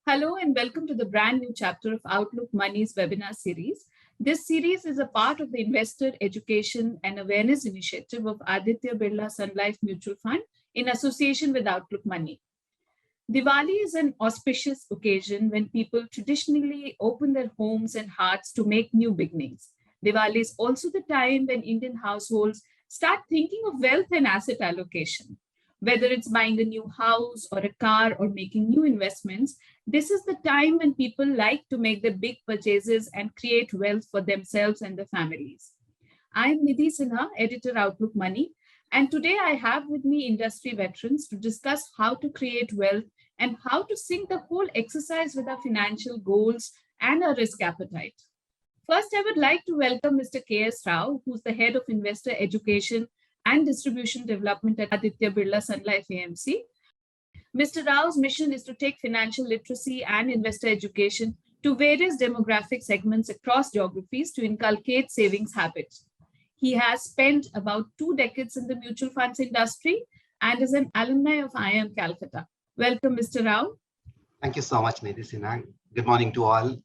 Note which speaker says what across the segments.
Speaker 1: Hello and welcome to the brand new chapter of Outlook Money's webinar series. This series is a part of the Investor Education and Awareness Initiative of Aditya Birla Sun Life Mutual Fund in association with Outlook Money. Diwali is an auspicious occasion when people traditionally open their homes and hearts to make new beginnings. Diwali is also the time when Indian households start thinking of wealth and asset allocation. Whether it's buying a new house or a car or making new investments, this is the time when people like to make the big purchases and create wealth for themselves and their families. I'm Nidhi Sinha, editor Outlook Money, and today I have with me industry veterans to discuss how to create wealth and how to sync the whole exercise with our financial goals and our risk appetite. First, I would like to welcome Mr. K.S. Rao, who's the head of investor education and distribution development at Aditya Birla Sun Life AMC. Mr. Rao's mission is to take financial literacy and investor education to various demographic segments across geographies to inculcate savings habits. He has spent about 2 decades in the mutual funds industry and is an alumni of IIM Calcutta. Welcome, Mr. Rao.
Speaker 2: Thank you so much, Nidhi Sinha. Good morning to all.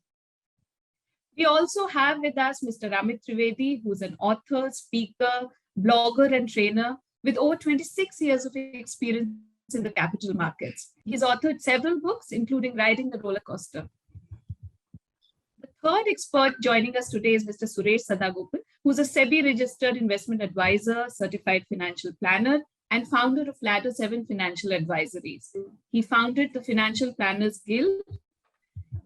Speaker 1: We also have with us Mr. Amit Trivedi, who's an author, speaker, blogger, and trainer with over 26 years of experience in the capital markets. He's authored several books, including Riding the Roller Coaster. The third expert joining us today is Mr. Suresh Sadagopal, who's a SEBI-registered investment advisor, certified financial planner, and founder of Ladder 7 Financial Advisories. He founded the Financial Planners Guild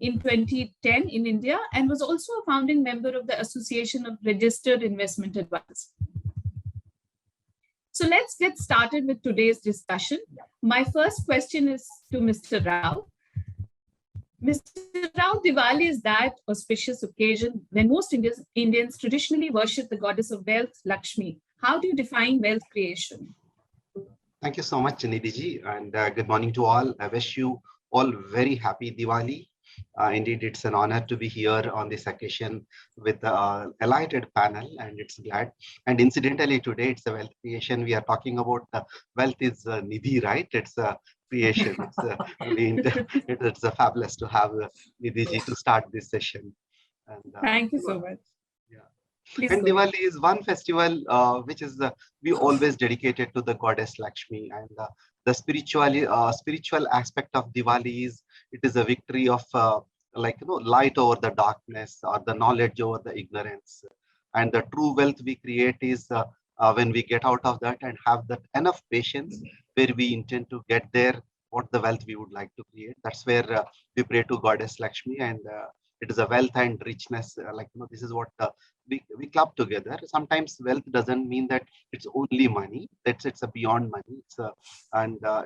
Speaker 1: in 2010 in India and was also a founding member of the Association of Registered Investment Advisors. So let's get started with today's discussion. My first question is to Mr. Rao. Mr. Rao, Diwali is that auspicious occasion when most Indians traditionally worship the goddess of wealth, Lakshmi. How do you define wealth creation?
Speaker 2: Thank you so much, Nidhi ji, and good morning to all. I wish you all very happy Diwali. Indeed, it's an honor to be here on this occasion with the enlightened panel, and it's glad. And incidentally, today it's a wealth creation. We are talking about wealth is Nidhi, right? It's a creation. It's fabulous to have Nidhi ji to start this session.
Speaker 1: And, thank you so much.
Speaker 2: Yeah. Please and Diwali is one festival which is we always dedicated to the goddess Lakshmi, and the spiritual aspect of Diwali is it is a victory of light over the darkness or the knowledge over the ignorance, and the true wealth we create is when we get out of that and have that enough patience where we intend to get there what the wealth we would like to create. That's where we pray to goddess Lakshmi, and it is a wealth and richness. This is what we club together. Sometimes wealth doesn't mean that it's only money. It's a beyond money.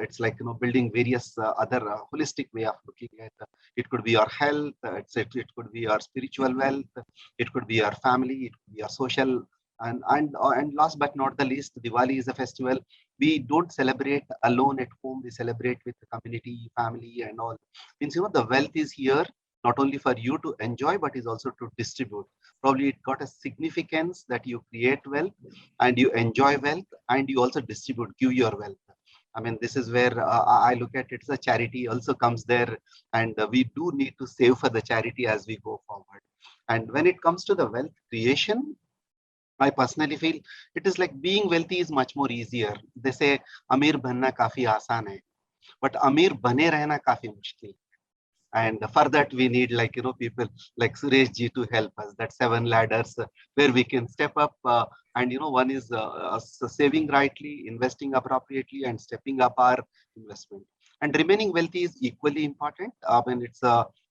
Speaker 2: It's like building various other holistic way of looking at. It could be your health. It could be your spiritual wealth. It could be your family. It could be your social. And last but not the least, Diwali is a festival we don't celebrate alone at home. We celebrate with the community, family, and all. Means the wealth is here not only for you to enjoy, but is also to distribute. Probably it got a significance that you create wealth and you enjoy wealth and you also distribute, give your wealth. I mean, this is where I look at it. The charity also comes there, and we do need to save for the charity as we go forward. And when it comes to the wealth creation, I personally feel it is like being wealthy is much more easier. They say, Amir banna kafi aasan hai, but Amir bane rehna kafi mushkil. And for that, we need people like Suresh ji to help us. That 7 ladders where we can step up. And one is saving rightly, investing appropriately, and stepping up our investment. And remaining wealthy is equally important. When it's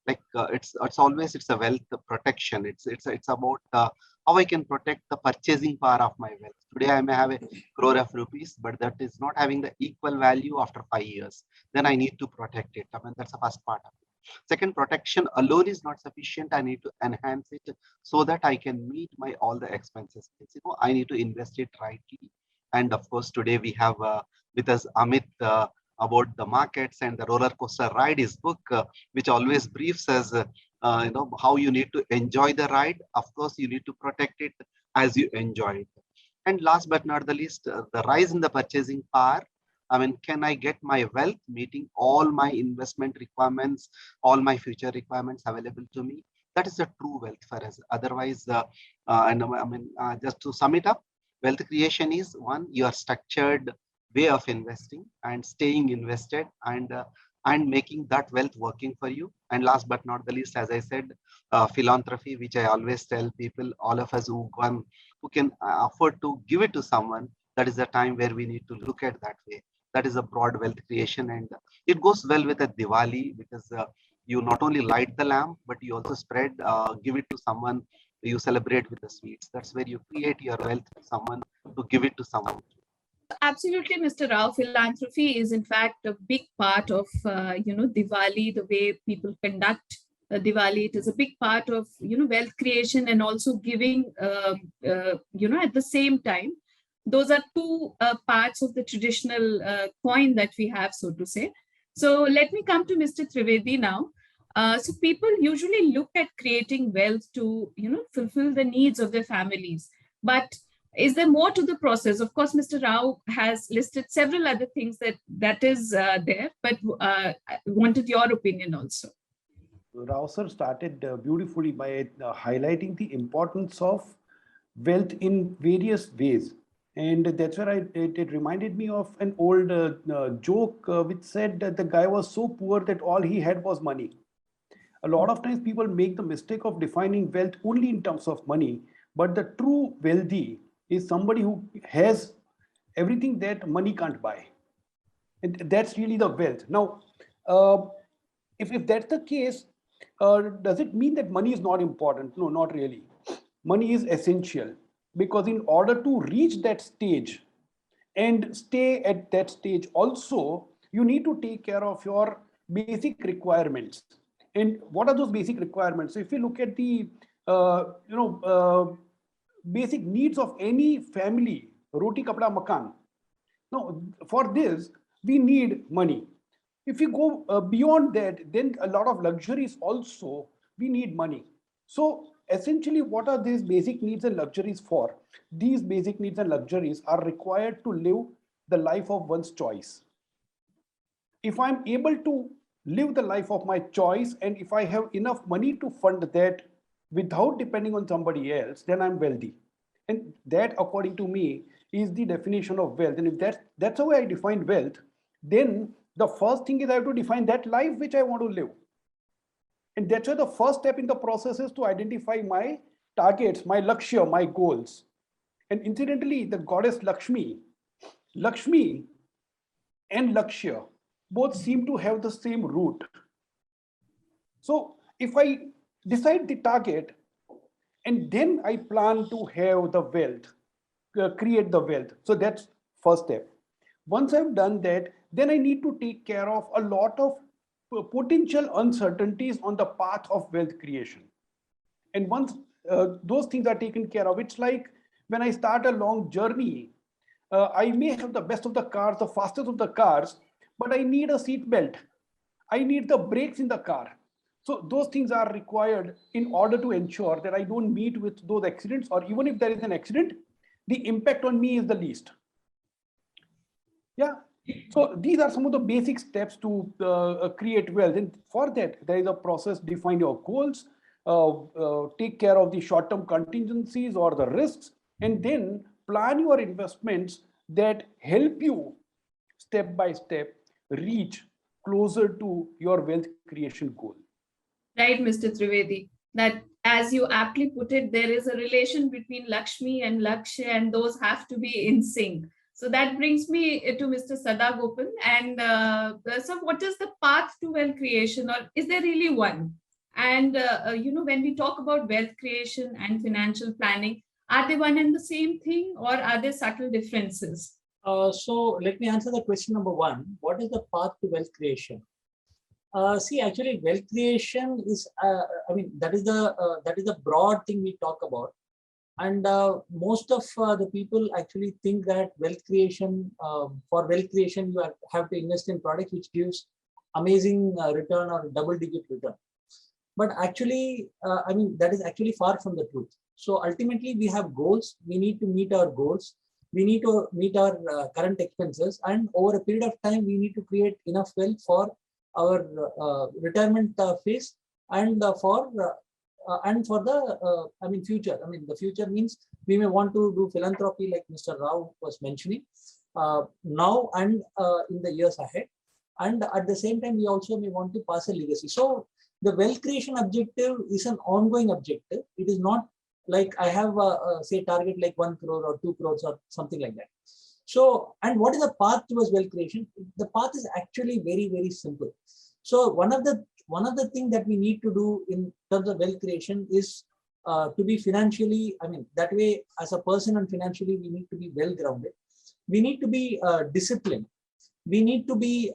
Speaker 2: it's a wealth protection. It's about how I can protect the purchasing power of my wealth. Today I may have a crore of rupees, but that is not having the equal value after 5 years. Then I need to protect it. I mean, that's the first part of it. Second, protection alone is not sufficient. I need to enhance it so that I can meet my all the expenses. I need to invest it rightly. And of course, today we have with us Amit about the markets and the roller coaster ride. His book, which always briefs us, how you need to enjoy the ride. Of course, you need to protect it as you enjoy it. And last but not the least, the rise in the purchasing power I mean, can I get my wealth meeting all my investment requirements, all my future requirements available to me? That is a true wealth for us. Otherwise, just to sum it up, wealth creation is one, your structured way of investing and staying invested, and making that wealth working for you. And last but not the least, as I said, philanthropy, which I always tell people, all of us who can afford to give it to someone, that is the time where we need to look at that way. That is a broad wealth creation, and it goes well with a Diwali, because you not only light the lamp, but you also spread, give it to someone, you celebrate with the sweets. That's where you create your wealth to someone, to give it to someone.
Speaker 1: Absolutely, Mr. Rao. Philanthropy is in fact a big part of Diwali. The way people conduct Diwali, it is a big part of wealth creation and also giving. At the same time, those are two parts of the traditional coin that we have, so to say. So let me come to Mr. Trivedi now. So people usually look at creating wealth to fulfill the needs of their families, but is there more to the process? Of course, Mr. Rao has listed several other things that is there, but I wanted your opinion also.
Speaker 3: Rao sir started beautifully by highlighting the importance of wealth in various ways. And that's where it reminded me of an old joke which said that the guy was so poor that all he had was money. A lot of times people make the mistake of defining wealth only in terms of money, but the true wealthy is somebody who has everything that money can't buy. And that's really the wealth. Now, if that's the case, does it mean that money is not important? No, not really. Money is essential, because in order to reach that stage and stay at that stage also, you need to take care of your basic requirements. And what are those basic requirements? So if you look at the basic needs of any family, roti kapda makan. Now, for this, we need money. If you go beyond that, then a lot of luxuries also, we need money. So essentially, what are these basic needs and luxuries for? These basic needs and luxuries are required to live the life of one's choice. If I'm able to live the life of my choice, and if I have enough money to fund that without depending on somebody else, then I'm wealthy. And that, according to me, is the definition of wealth. And if that's how I define wealth, then the first thing is I have to define that life which I want to live. And that's why the first step in the process is to identify my targets, my lakshya, my goals. And incidentally, the goddess Lakshmi and lakshya both seem to have the same root. So if I decide the target and then I plan to have the wealth, create the wealth. So that's first step. Once I've done that, then I need to take care of a lot of potential uncertainties on the path of wealth creation. And once those things are taken care of, it's like when I start a long journey, I may have the best of the cars, the fastest of the cars, but I need a seat belt. I need the brakes in the car. So those things are required in order to ensure that I don't meet with those accidents, or even if there is an accident, the impact on me is the least. Yeah. So these are some of the basic steps to create wealth. And for that, there is a process: define your goals, take care of the short-term contingencies or the risks, and then plan your investments that help you step by step reach closer to your wealth creation goal.
Speaker 1: Right, Mr. Trivedi, that as you aptly put it, there is a relation between Lakshmi and Lakshya, and those have to be in sync. So that brings me to Mr. Sadagopan. And so what is the path to wealth creation, or is there really one? And, when we talk about wealth creation and financial planning, are they one and the same thing, or are there subtle differences?
Speaker 4: So let me answer the question number one. What is the path to wealth creation? See, actually, wealth creation is, that is the broad thing we talk about. And most of the people actually think that wealth creation, for wealth creation, you have to invest in products which gives amazing return or double-digit return. But actually, that is actually far from the truth. So ultimately, we have goals. We need to meet our goals. we need to meet our current expenses, and over a period of time, we need to create enough wealth for our retirement phase and for the future. I mean, the future means we may want to do philanthropy, like Mr. Rao was mentioning, now and in the years ahead. And at the same time, we also may want to pass a legacy. So the wealth creation objective is an ongoing objective. It is not like I have say target like 1 crore or 2 crores or something like that. So, and what is the path towards wealth creation? The path is actually very, very simple. So one of the things that we need to do in terms of wealth creation is to be financially, that way as a person and financially, we need to be well grounded. We need to be disciplined. We need to be,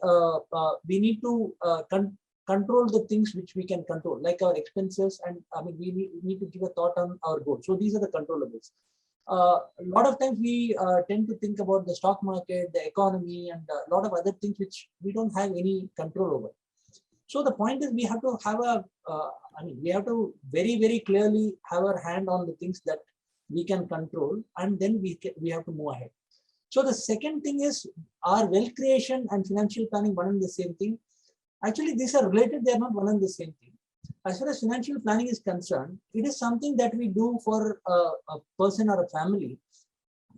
Speaker 4: control the things which we can control, like our expenses, and we need to give a thought on our goals. So these are the controllables. A lot of times we tend to think about the stock market, the economy, and a lot of other things which we don't have any control over. So the point is, we have to have we have to very, very clearly have our hand on the things that we can control, and then we have to move ahead. So the second thing is, our wealth creation and financial planning one and the same thing? Actually, these are related, they are not one and the same thing. As far as financial planning is concerned, it is something that we do for a person or a family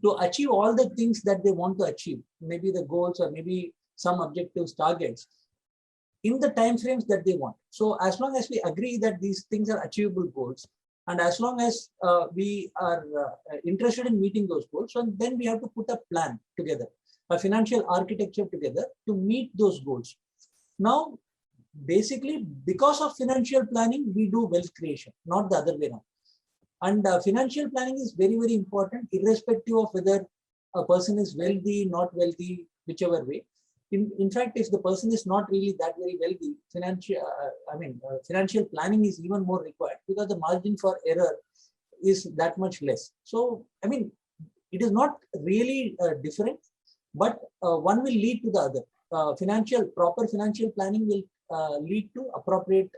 Speaker 4: to achieve all the things that they want to achieve, maybe the goals or maybe some objectives, targets, in the time frames that they want. So as long as we agree that these things are achievable goals, and as long as we are interested in meeting those goals, so then we have to put a plan together, a financial architecture together to meet those goals. Now, basically, because of financial planning, we do wealth creation, not the other way around. And financial planning is very, very important, irrespective of whether a person is wealthy, not wealthy, whichever way. In fact, if the person is not really that very wealthy, financial planning is even more required, because the margin for error is that much less. So, it is not really different, but one will lead to the other. Proper financial planning will lead to appropriate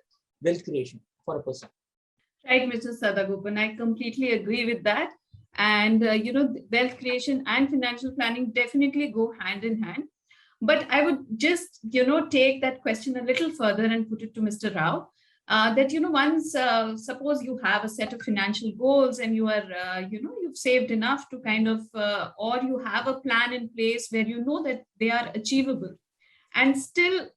Speaker 4: wealth creation for a person.
Speaker 1: Right, Mr. Sadagopan, I completely agree with that. And, wealth creation and financial planning definitely go hand in hand. But I would just, take that question a little further and put it to Mr. Rao, that, once, suppose you have a set of financial goals and you are, you've saved enough to kind of, or you have a plan in place where you know that they are achievable. And still,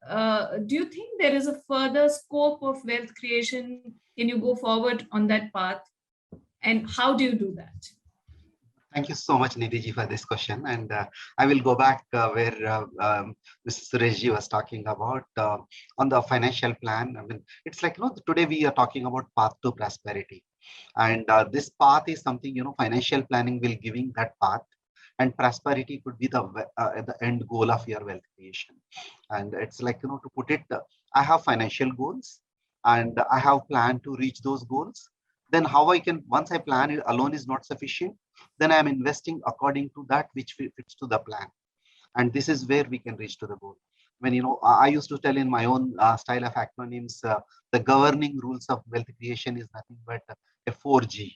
Speaker 1: do you think there is a further scope of wealth creation? Can you go forward on that path? And how do you do that?
Speaker 2: Thank you so much, Nidhi ji, for this question. And I will go back where Mr. Suresh ji was talking about on the financial plan. It's like, today we are talking about path to prosperity. And this path is something, financial planning will giving that path. And prosperity could be the end goal of your wealth creation. And it's like, to put it, I have financial goals and I have planned to reach those goals. Then how I can, once I plan it alone is not sufficient, then I am investing according to that which fits to the plan. And this is where we can reach to the goal. When, I used to tell in my own style of acronyms, the governing rules of wealth creation is nothing but a 4G.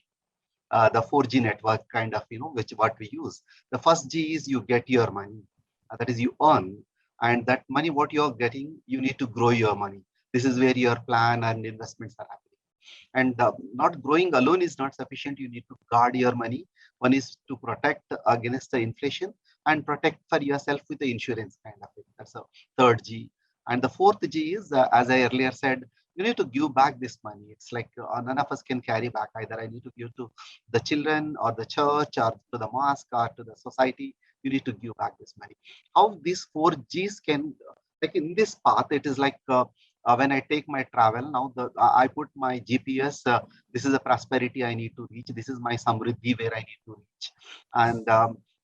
Speaker 2: The 4G network kind of, what we use. The first G is you get your money. That is you earn. And that money, what you're getting, you need to grow your money. This is where your plan and investments are happening. And not growing alone is not sufficient. You need to guard your money. One is to protect against the inflation and protect for yourself with the insurance kind of it. That's a third G. And the fourth G is, as I earlier said, you need to give back this money. It's like none of us can carry back. Either I need to give to the children or the church or to the mosque or to the society. You need to give back this money. How these 4 Gs can, like in this path, it is like when I take my travel, now I put my GPS, this is the prosperity I need to reach. This is my samriddhi where I need to reach. And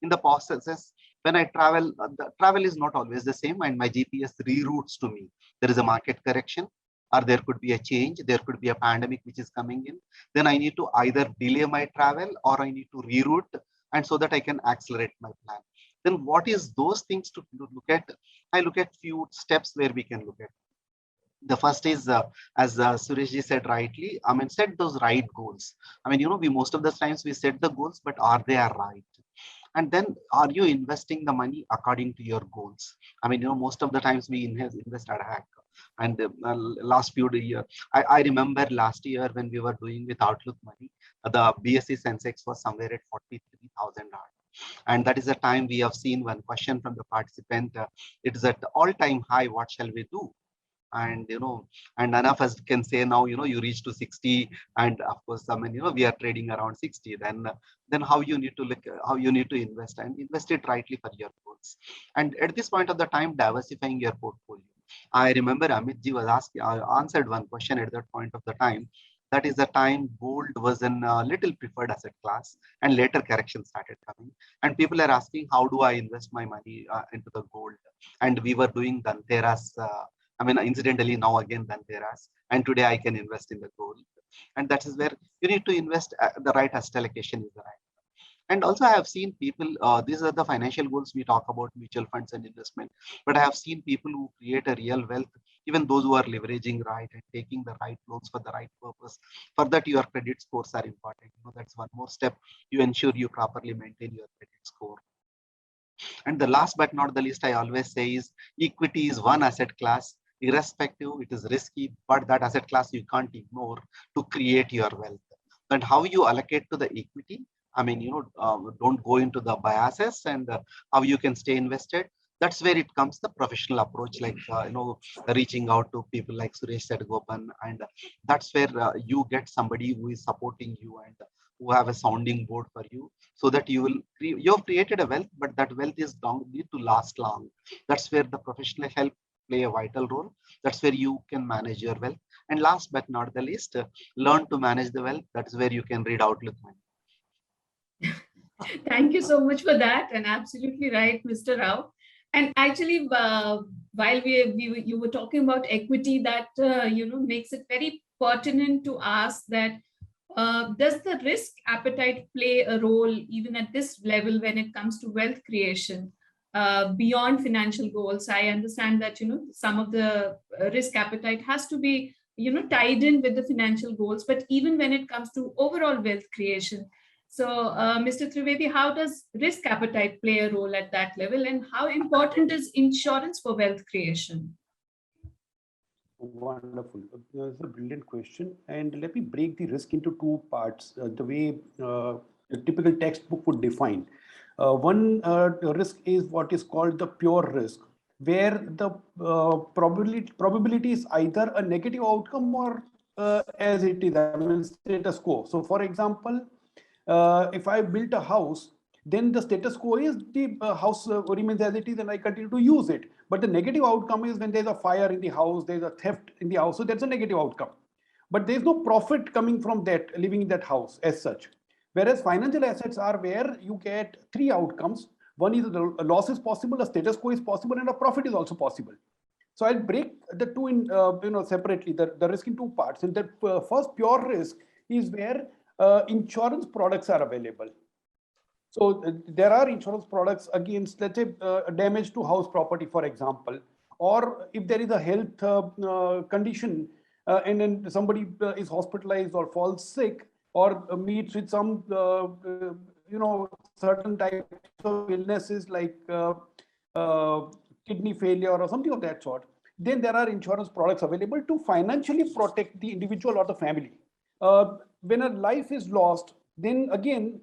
Speaker 2: in the processes, when I travel, the travel is not always the same and my GPS reroutes to me. There is a market correction or there could be a change. There could be a pandemic which is coming in. Then I need to either delay my travel or I need to reroute, and so that I can accelerate my plan. Then what is those things to look at? I look at few steps where we can look at. The first is, as Suresh ji said rightly, set those right goals. We most of the times we set the goals, but are they right? And then are you investing the money according to your goals? I mean, most of the times we invest at hack. And last few years, I remember last year when we were doing with Outlook Money, the BSE Sensex was somewhere at 43,000. And that is the time we have seen one question from the participant. It is at the all-time high. What shall we do? And and none of us can say now, you reach to 60, and of course, I mean, we are trading around 60. Then how you need to look, how you need to invest and invest it rightly for your goals. And at this point of the time, diversifying your portfolio. I remember Amit ji was answered one question at that point of the time. That is the time gold was a little preferred asset class, and later correction started coming. And people are asking, how do I invest my money into the gold? And we were doing Dhanteras. I mean, incidentally, now again Dhanteras, and today I can invest in the gold. And that is where you need to invest. The right asset allocation is the right. And also, I have seen people, these are the financial goals we talk about, mutual funds and investment. But I have seen people who create a real wealth, even those who are leveraging right and taking the right loans for the right purpose. For that, your credit scores are important. That's one more step. You ensure you properly maintain your credit score. And the last but not the least, I always say is equity is one asset class. Irrespective, it is risky, but that asset class you can't ignore to create your wealth. And how you allocate to the equity, I mean, don't go into the biases, and how you can stay invested. That's where it comes the professional approach, like, reaching out to people like Suresh Sedgopan. And that's where you get somebody who is supporting you and who have a sounding board for you, so that you have created a wealth, but that wealth is need to last long. That's where the professional help play a vital role. That's where you can manage your wealth. And last but not the least, learn to manage the wealth. That's where you can read Outlook Money.
Speaker 1: Thank you so much for that, and absolutely right, Mr. Rao. And actually, while you were talking about equity, that makes it very pertinent to ask that does the risk appetite play a role even at this level when it comes to wealth creation beyond financial goals? I understand that some of the risk appetite has to be tied in with the financial goals, but even when it comes to overall wealth creation. So, Mr. Trivedi, how does risk appetite play a role at that level, and how important is insurance for wealth creation?
Speaker 3: Wonderful. That's a brilliant question. And let me break the risk into two parts, the way the typical textbook would define. One risk is what is called the pure risk, where the probability is either a negative outcome or as it is, I mean, status quo. So, for example, if I built a house, then the status quo is the house remains as it is and I continue to use it. But the negative outcome is when there's a fire in the house, there's a theft in the house, so that's a negative outcome. But there's no profit coming from that, living in that house as such. Whereas financial assets are where you get three outcomes. One is the loss is possible, a status quo is possible, and a profit is also possible. So I'll break the two in separately, the risk in two parts. And the first pure risk is where insurance products are available. So there are insurance products against, let's say, damage to house property, for example, or if there is a health condition and then somebody is hospitalized or falls sick or meets with some, certain types of illnesses like kidney failure or something of that sort, then there are insurance products available to financially protect the individual or the family. When a life is lost, then again,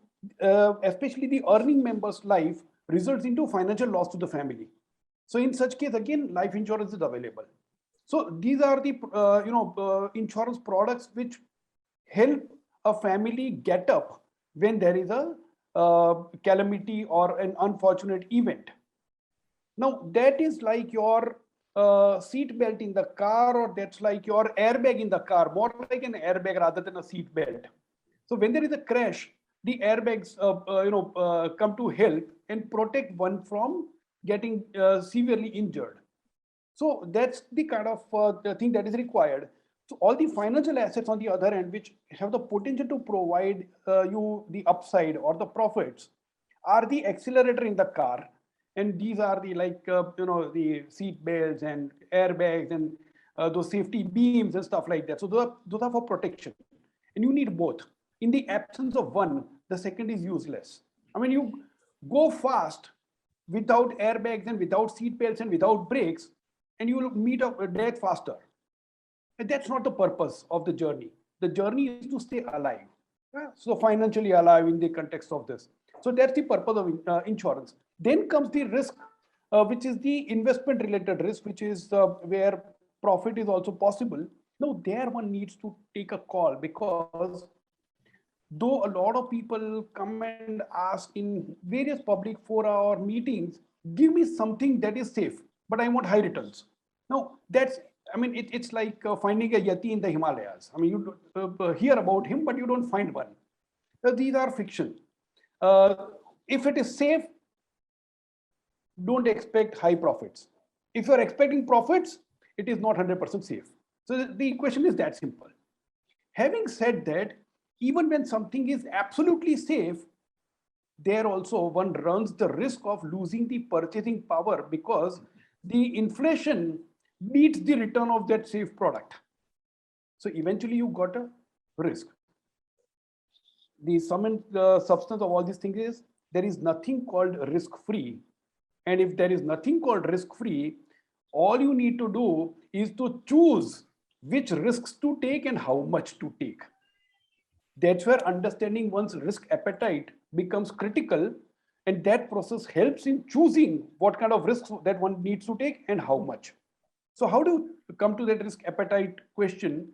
Speaker 3: especially the earning member's life results into financial loss to the family. So in such case, again, life insurance is available. So these are the insurance products which help a family get up when there is a calamity or an unfortunate event. Now that is like your seat belt in the car, or that's like your airbag in the car, more like an airbag rather than a seat belt. So when there is a crash, the airbags come to help and protect one from getting severely injured. So that's the kind of the thing that is required. So all the financial assets on the other end, which have the potential to provide you the upside or the profits, are the accelerator in the car. And these are the the seat belts and airbags and those safety beams and stuff like that. So those are for protection, and you need both. In the absence of one, the second is useless. I mean, go fast without airbags and without seat belts and without brakes, and you will meet a death faster. And that's not the purpose of the journey. The journey is to stay alive. So financially alive in the context of this. So that's the purpose of insurance. Then comes the risk, which is the investment related risk, which is where profit is also possible. Now there one needs to take a call, because though a lot of people come and ask in various public fora or meetings, give me something that is safe, but I want high returns. Now that's, I mean, it's like finding a Yeti in the Himalayas. I mean, you hear about him, but you don't find one. These are fiction. If it is safe, don't expect high profits. If you're expecting profits, it is not 100% safe. So the equation is that simple. Having said that, even when something is absolutely safe, there also one runs the risk of losing the purchasing power, because the inflation beats the return of that safe product. So eventually you got a risk. The sum and substance of all these things is there is nothing called risk-free. And if there is nothing called risk-free, all you need to do is to choose which risks to take and how much to take. That's where understanding one's risk appetite becomes critical, and that process helps in choosing what kind of risks that one needs to take and how much. So how do you come to that risk appetite question?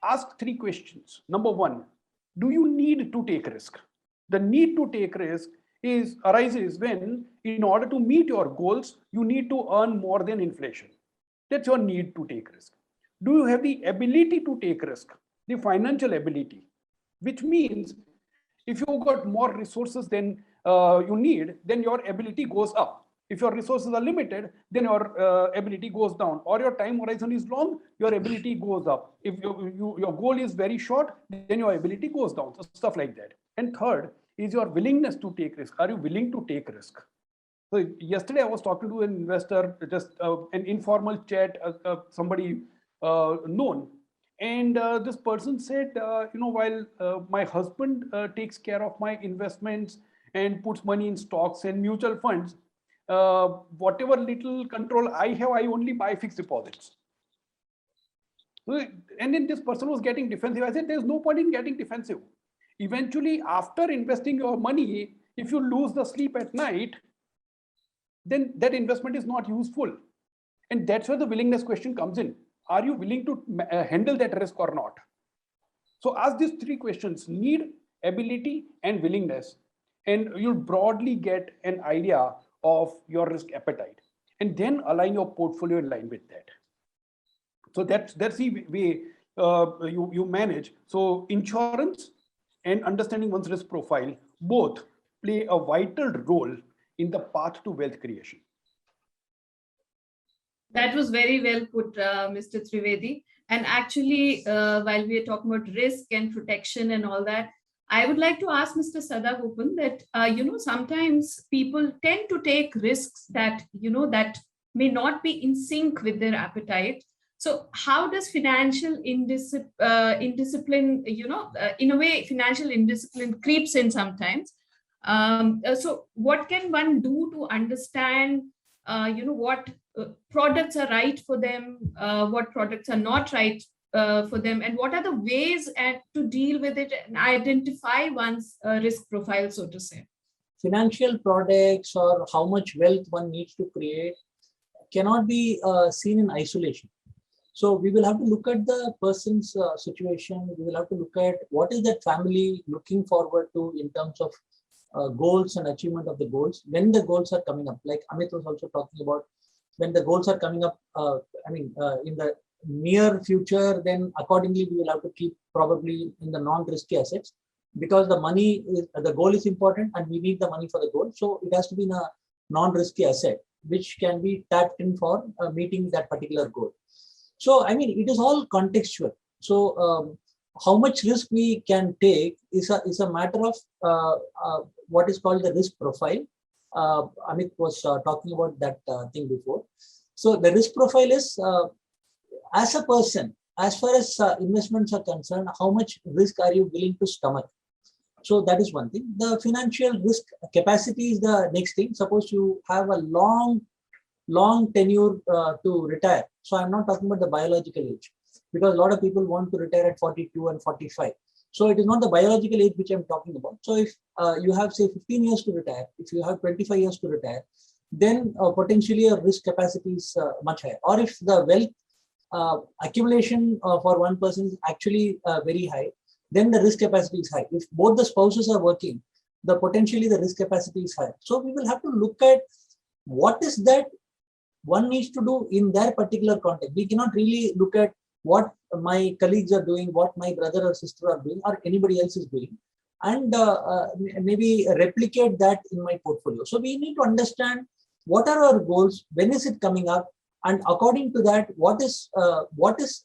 Speaker 3: Ask 3 questions. Number 1, do you need to take risk? The need to take risk arises when, in order to meet your goals, you need to earn more than inflation. That's your need to take risk. Do you have the ability to take risk? The financial ability, which means if you got more resources than you need, then your ability goes up. If your resources are limited, then your ability goes down, or your time horizon is long, your ability goes up. If your goal is very short, then your ability goes down. So stuff like that. And third is your willingness to take risk. Are you willing to take risk? So yesterday I was talking to an investor, just an informal chat, somebody known. And this person said, while my husband takes care of my investments and puts money in stocks and mutual funds, whatever little control I have, I only buy fixed deposits. And then this person was getting defensive. I said, there's no point in getting defensive. Eventually, after investing your money, if you lose the sleep at night, then that investment is not useful. And that's where the willingness question comes in. Are you willing to handle that risk or not? So ask these 3 questions: need, ability, and willingness. And you'll broadly get an idea of your risk appetite. And then align your portfolio in line with that. So that's the way you manage. So insurance and understanding one's risk profile both play a vital role in the path to wealth creation.
Speaker 1: That was very well put, Mr. Trivedi. And actually, while we are talking about risk and protection and all that, I would like to ask Mr. Sadagopan that, sometimes people tend to take risks that, that may not be in sync with their appetite. So how does financial indiscipline, in a way, financial indiscipline creeps in sometimes. So what can one do to understand, what products are right for them, what products are not right for them, and what are the ways to deal with it and identify one's risk profile, so to say?
Speaker 4: Financial products or how much wealth one needs to create cannot be seen in isolation. So we will have to look at the person's situation. We will have to look at what is that family looking forward to in terms of goals and achievement of the goals. When the goals are coming up, like Amit was also talking about, when the goals are coming up, in the near future, then accordingly we will have to keep probably in the non-risky assets, because the goal is important and we need the money for the goal. So it has to be in a non-risky asset, which can be tapped in for meeting that particular goal. So, it is all contextual. So how much risk we can take is a matter of what is called the risk profile. Amit was talking about that thing before. So the risk profile is, as a person, as far as investments are concerned, how much risk are you willing to stomach? So that is one thing. The financial risk capacity is the next thing. Suppose you have a long tenure to retire. So I'm not talking about the biological age, because a lot of people want to retire at 42 and 45. So it is not the biological age which I'm talking about. So if you have say 15 years to retire, if you have 25 years to retire, then potentially your risk capacity is much higher. Or if the wealth accumulation for one person is actually very high, then the risk capacity is high. If both the spouses are working, potentially the risk capacity is high. So we will have to look at what is that one needs to do in their particular context. We cannot really look at what my colleagues are doing, what my brother or sister are doing, or anybody else is doing, and maybe replicate that in my portfolio. So we need to understand what are our goals, when is it coming up, and according to that, what is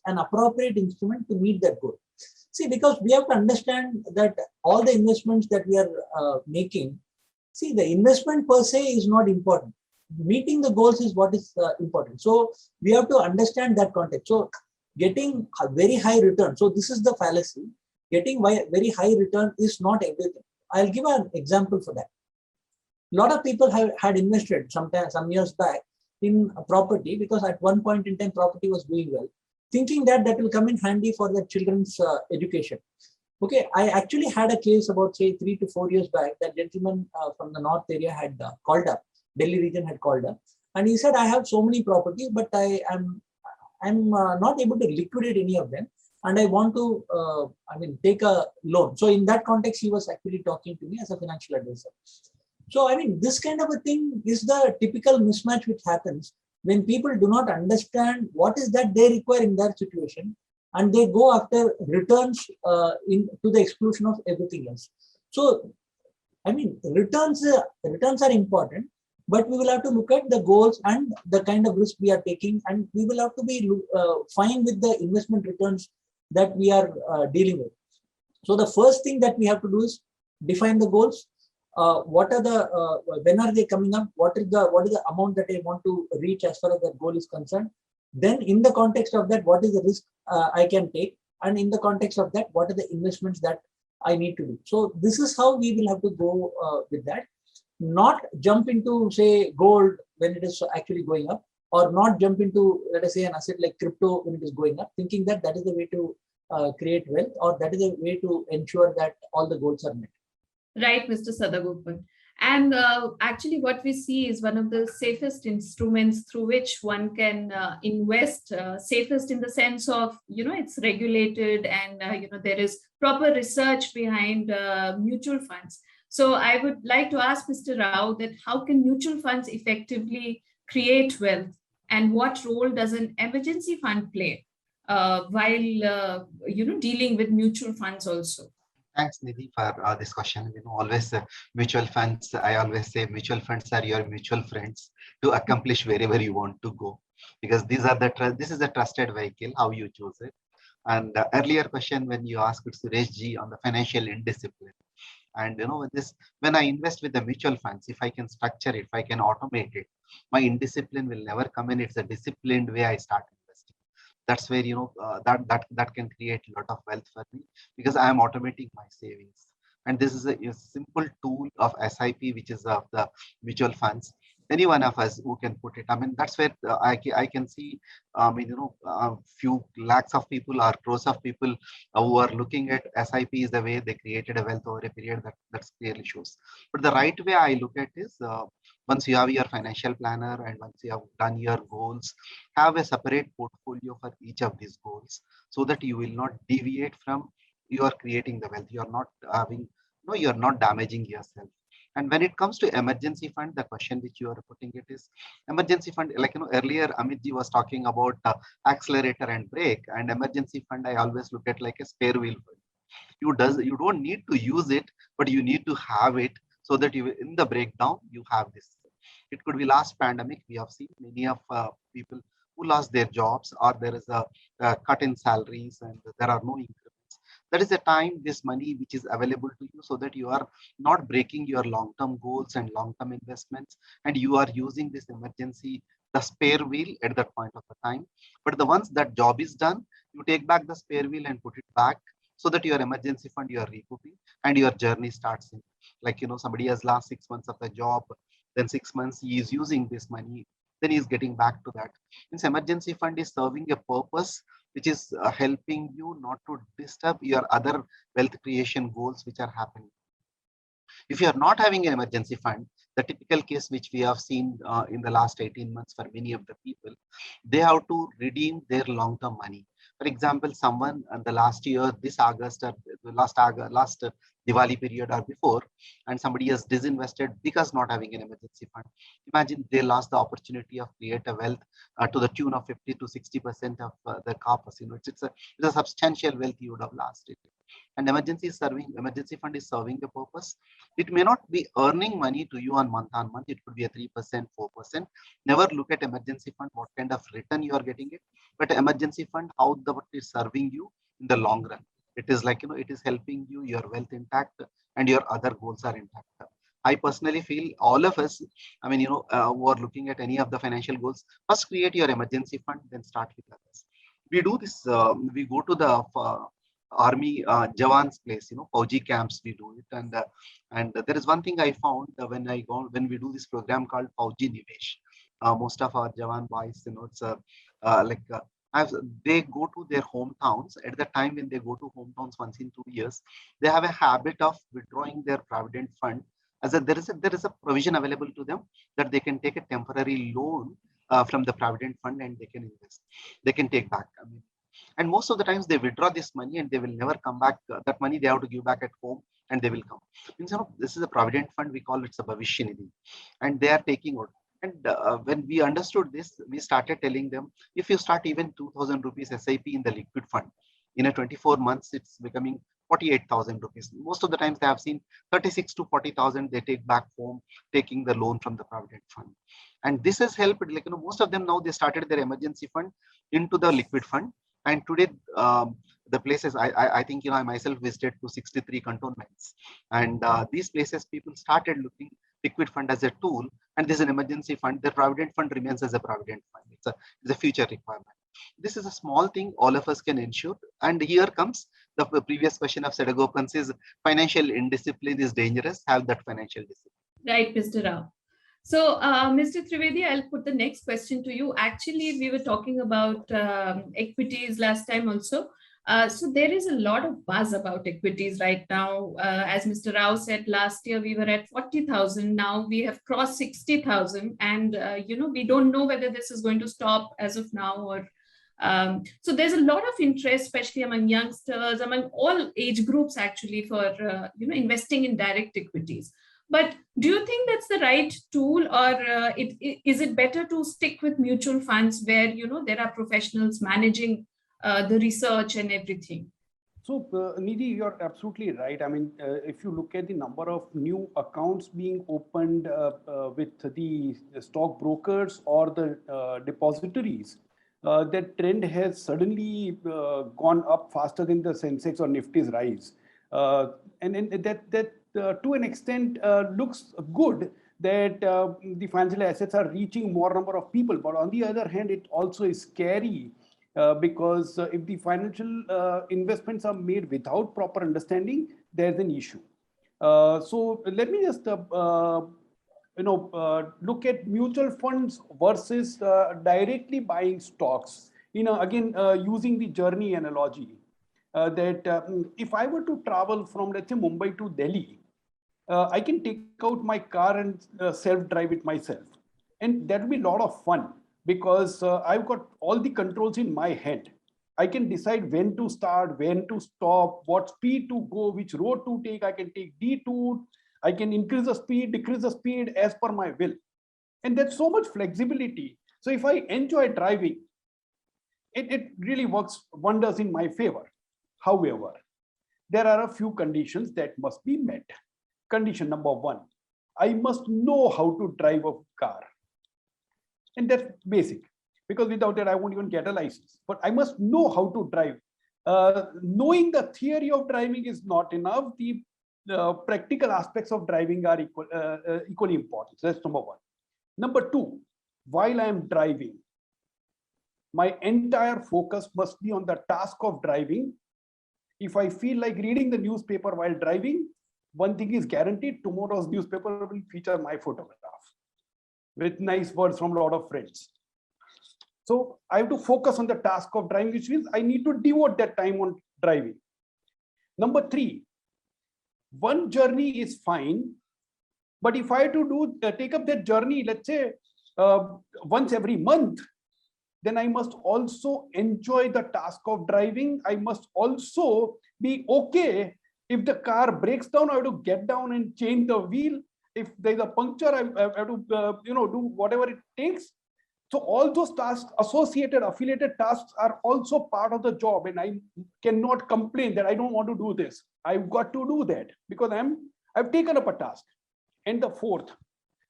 Speaker 4: an appropriate instrument to meet that goal. See, because we have to understand that all the investments that we are making, see, the investment per se is not important. Meeting the goals is what is important. So we have to understand that context. So getting a very high return. So this is the fallacy. Getting very high return is not everything. I'll give an example for that. A lot of people had invested some years back in a property, because at one point in time property was doing well, thinking that will come in handy for their children's education. Okay, I actually had a case about say 3 to 4 years back. That gentleman from the north area had called up. Delhi region had called up, and he said, I have so many properties, but I'm not able to liquidate any of them, and I want to take a loan. So in that context, he was actually talking to me as a financial advisor. So this kind of a thing is the typical mismatch which happens when people do not understand what is that they require in their situation, and they go after returns to the exclusion of everything else. So returns are important, but we will have to look at the goals and the kind of risk we are taking, and we will have to be fine with the investment returns that we are dealing with. So the first thing that we have to do is define the goals. What are the when are they coming up? What is the amount that I want to reach as far as that goal is concerned? Then in the context of that, what is the risk I can take? And in the context of that, what are the investments that I need to do? So this is how we will have to go with that. Not jump into say gold when it is actually going up, or not jump into, let us say, an asset like crypto when it is going up, thinking that is the way to create wealth, or that is the way to ensure that all the goals are met.
Speaker 1: Right, Mr. Sadagopan. And actually what we see is one of the safest instruments through which one can invest, safest in the sense of, it's regulated, and, there is proper research behind mutual funds. So I would like to ask Mr. Rao that how can mutual funds effectively create wealth, and what role does an emergency fund play while, dealing with mutual funds also?
Speaker 2: Thanks, Nidhi, for this question. Always mutual funds. I always say mutual funds are your mutual friends to accomplish wherever you want to go, because this is a trusted vehicle. How you choose it. And the earlier question when you asked Suresh ji on the financial indiscipline, and when I invest with the mutual funds, if I can structure it, if I can automate it, my indiscipline will never come in. It's a disciplined way I start investing. That's where that can create a lot of wealth for me, because I am automating my savings. And this is a simple tool of SIP, which is of the mutual funds. Any one of us who can put it. That's where I can see, few lakhs of people or crores of people who are looking at SIP is the way they created a wealth over a period. That's clearly shows. But the right way I look at is, once you have your financial planner and once you have done your goals, have a separate portfolio for each of these goals, so that you will not deviate from you are creating the wealth. You are not you are not damaging yourself. And when it comes to emergency fund, the question which you are putting it is emergency fund. Like earlier Amit ji was talking about accelerator and brake, and emergency fund I always look at like a spare wheel fund. You don't need to use it, but you need to have it so that you in the breakdown you have this. It could be last pandemic. We have seen many of people who lost their jobs, or there is a cut in salaries and there are no increments. That is the time this money which is available to you, so that you are not breaking your long-term goals and long-term investments, and you are using this emergency, the spare wheel at that point of the time. But the once that job is done, you take back the spare wheel and put it back so that your emergency fund you are recouping and your journey starts in, like, somebody has last 6 months of the job, then 6 months he is using this money, then he is getting back to that. Means emergency fund is serving a purpose which is helping you not to disturb your other wealth creation goals which are happening. If you are not having an emergency fund, the typical case which we have seen in the last 18 months for many of the people, they have to redeem their long-term money. For example, someone in the last year, this August or the last Diwali period or before, and somebody has disinvested because not having an emergency fund. Imagine they lost the opportunity of create a wealth to the tune of 50 to 60% of the corpus. It's a substantial wealth you would have lost it. And emergency fund is serving a purpose. It may not be earning money to you on month. It could be a 3%, 4%. Never look at emergency fund, what kind of return you are getting it. But emergency fund, how it is serving you in the long run. It is like, it is helping you, your wealth intact and your other goals are intact. I personally feel all of us, who are looking at any of the financial goals, first create your emergency fund, then start with others. We do this, we go to the army Jawan's place, Fauji camps, we do it. And there is one thing I found when we do this program called Fauji Nivesh. Most of our Jawan boys, it's as they go to their hometowns. At the time when they go to hometowns once in 2 years, they have a habit of withdrawing their provident fund. There is a provision available to them that they can take a temporary loan from the provident fund and they can invest. They can take back. And most of the times they withdraw this money and they will never come back. That money they have to give back at home and they will come. This is a provident fund. We call it a Bhavishya Nidhi, and they are taking out. And when we understood this, we started telling them, if you start even 2,000 rupees SIP in the liquid fund, in a 24 months, it's becoming 48,000 rupees. Most of the times they have seen 36 to 40,000 they take back home, taking the loan from the provident fund. And this has helped, most of them now they started their emergency fund into the liquid fund. And today, the places, I think, I myself visited to 63 cantonments. And these places, people started looking liquid fund as a tool, and this is an emergency fund. The provident fund remains as a provident fund. It's a future requirement. This is a small thing all of us can ensure. And here comes the previous question of Sedagopans is financial indiscipline is dangerous. Have that financial discipline.
Speaker 1: Right, Mr. Rao. So, Mr. Trivedi, I'll put the next question to you. Actually, we were talking about equities last time also. So there is a lot of buzz about equities right now. As Mr. Rao said, last year we were at 40,000. Now we have crossed 60,000. And, we don't know whether this is going to stop as of now or so there's a lot of interest, especially among youngsters, among all age groups, actually, for investing in direct equities. But do you think that's the right tool, or is it better to stick with mutual funds where there are professionals managing the research and everything?
Speaker 3: So, Nidhi, you're absolutely right. If you look at the number of new accounts being opened with the stockbrokers or the depositories, that trend has suddenly gone up faster than the Sensex or Nifty's rise. And that to an extent looks good that the financial assets are reaching more number of people. But on the other hand, it also is scary because if the financial investments are made without proper understanding, there's an issue. So let me just look at mutual funds versus directly buying stocks. Again, using the journey analogy, that if I were to travel from, let's say, Mumbai to Delhi, I can take out my car and self-drive it myself. And that will be a lot of fun because I've got all the controls in my head. I can decide when to start, when to stop, what speed to go, which road to take. I can take detour. I can increase the speed, decrease the speed as per my will. And there's so much flexibility. So if I enjoy driving, it really works wonders in my favor. However, there are a few conditions that must be met. Condition number one, I must know how to drive a car. And that's basic, because without that, I won't even get a license. But I must know how to drive. Knowing the theory of driving is not enough. The practical aspects of driving are equally important. So that's number one. Number two, while I'm driving, my entire focus must be on the task of driving If I feel like reading the newspaper while driving, one thing is guaranteed, tomorrow's newspaper will feature my photograph with nice words from a lot of friends. So I have to focus on the task of driving, which means I need to devote that time on driving. Number 3, one journey is fine, but if I have to take up that journey, let's say once every month, then I must also enjoy the task of driving. I must also be okay if the car breaks down. I have to get down and change the wheel. If there's a puncture, I have to do whatever it takes. So all those tasks, associated, affiliated tasks, are also part of the job, and I cannot complain that I don't want to do this. I've got to do that because I've taken up a task. And the 4th,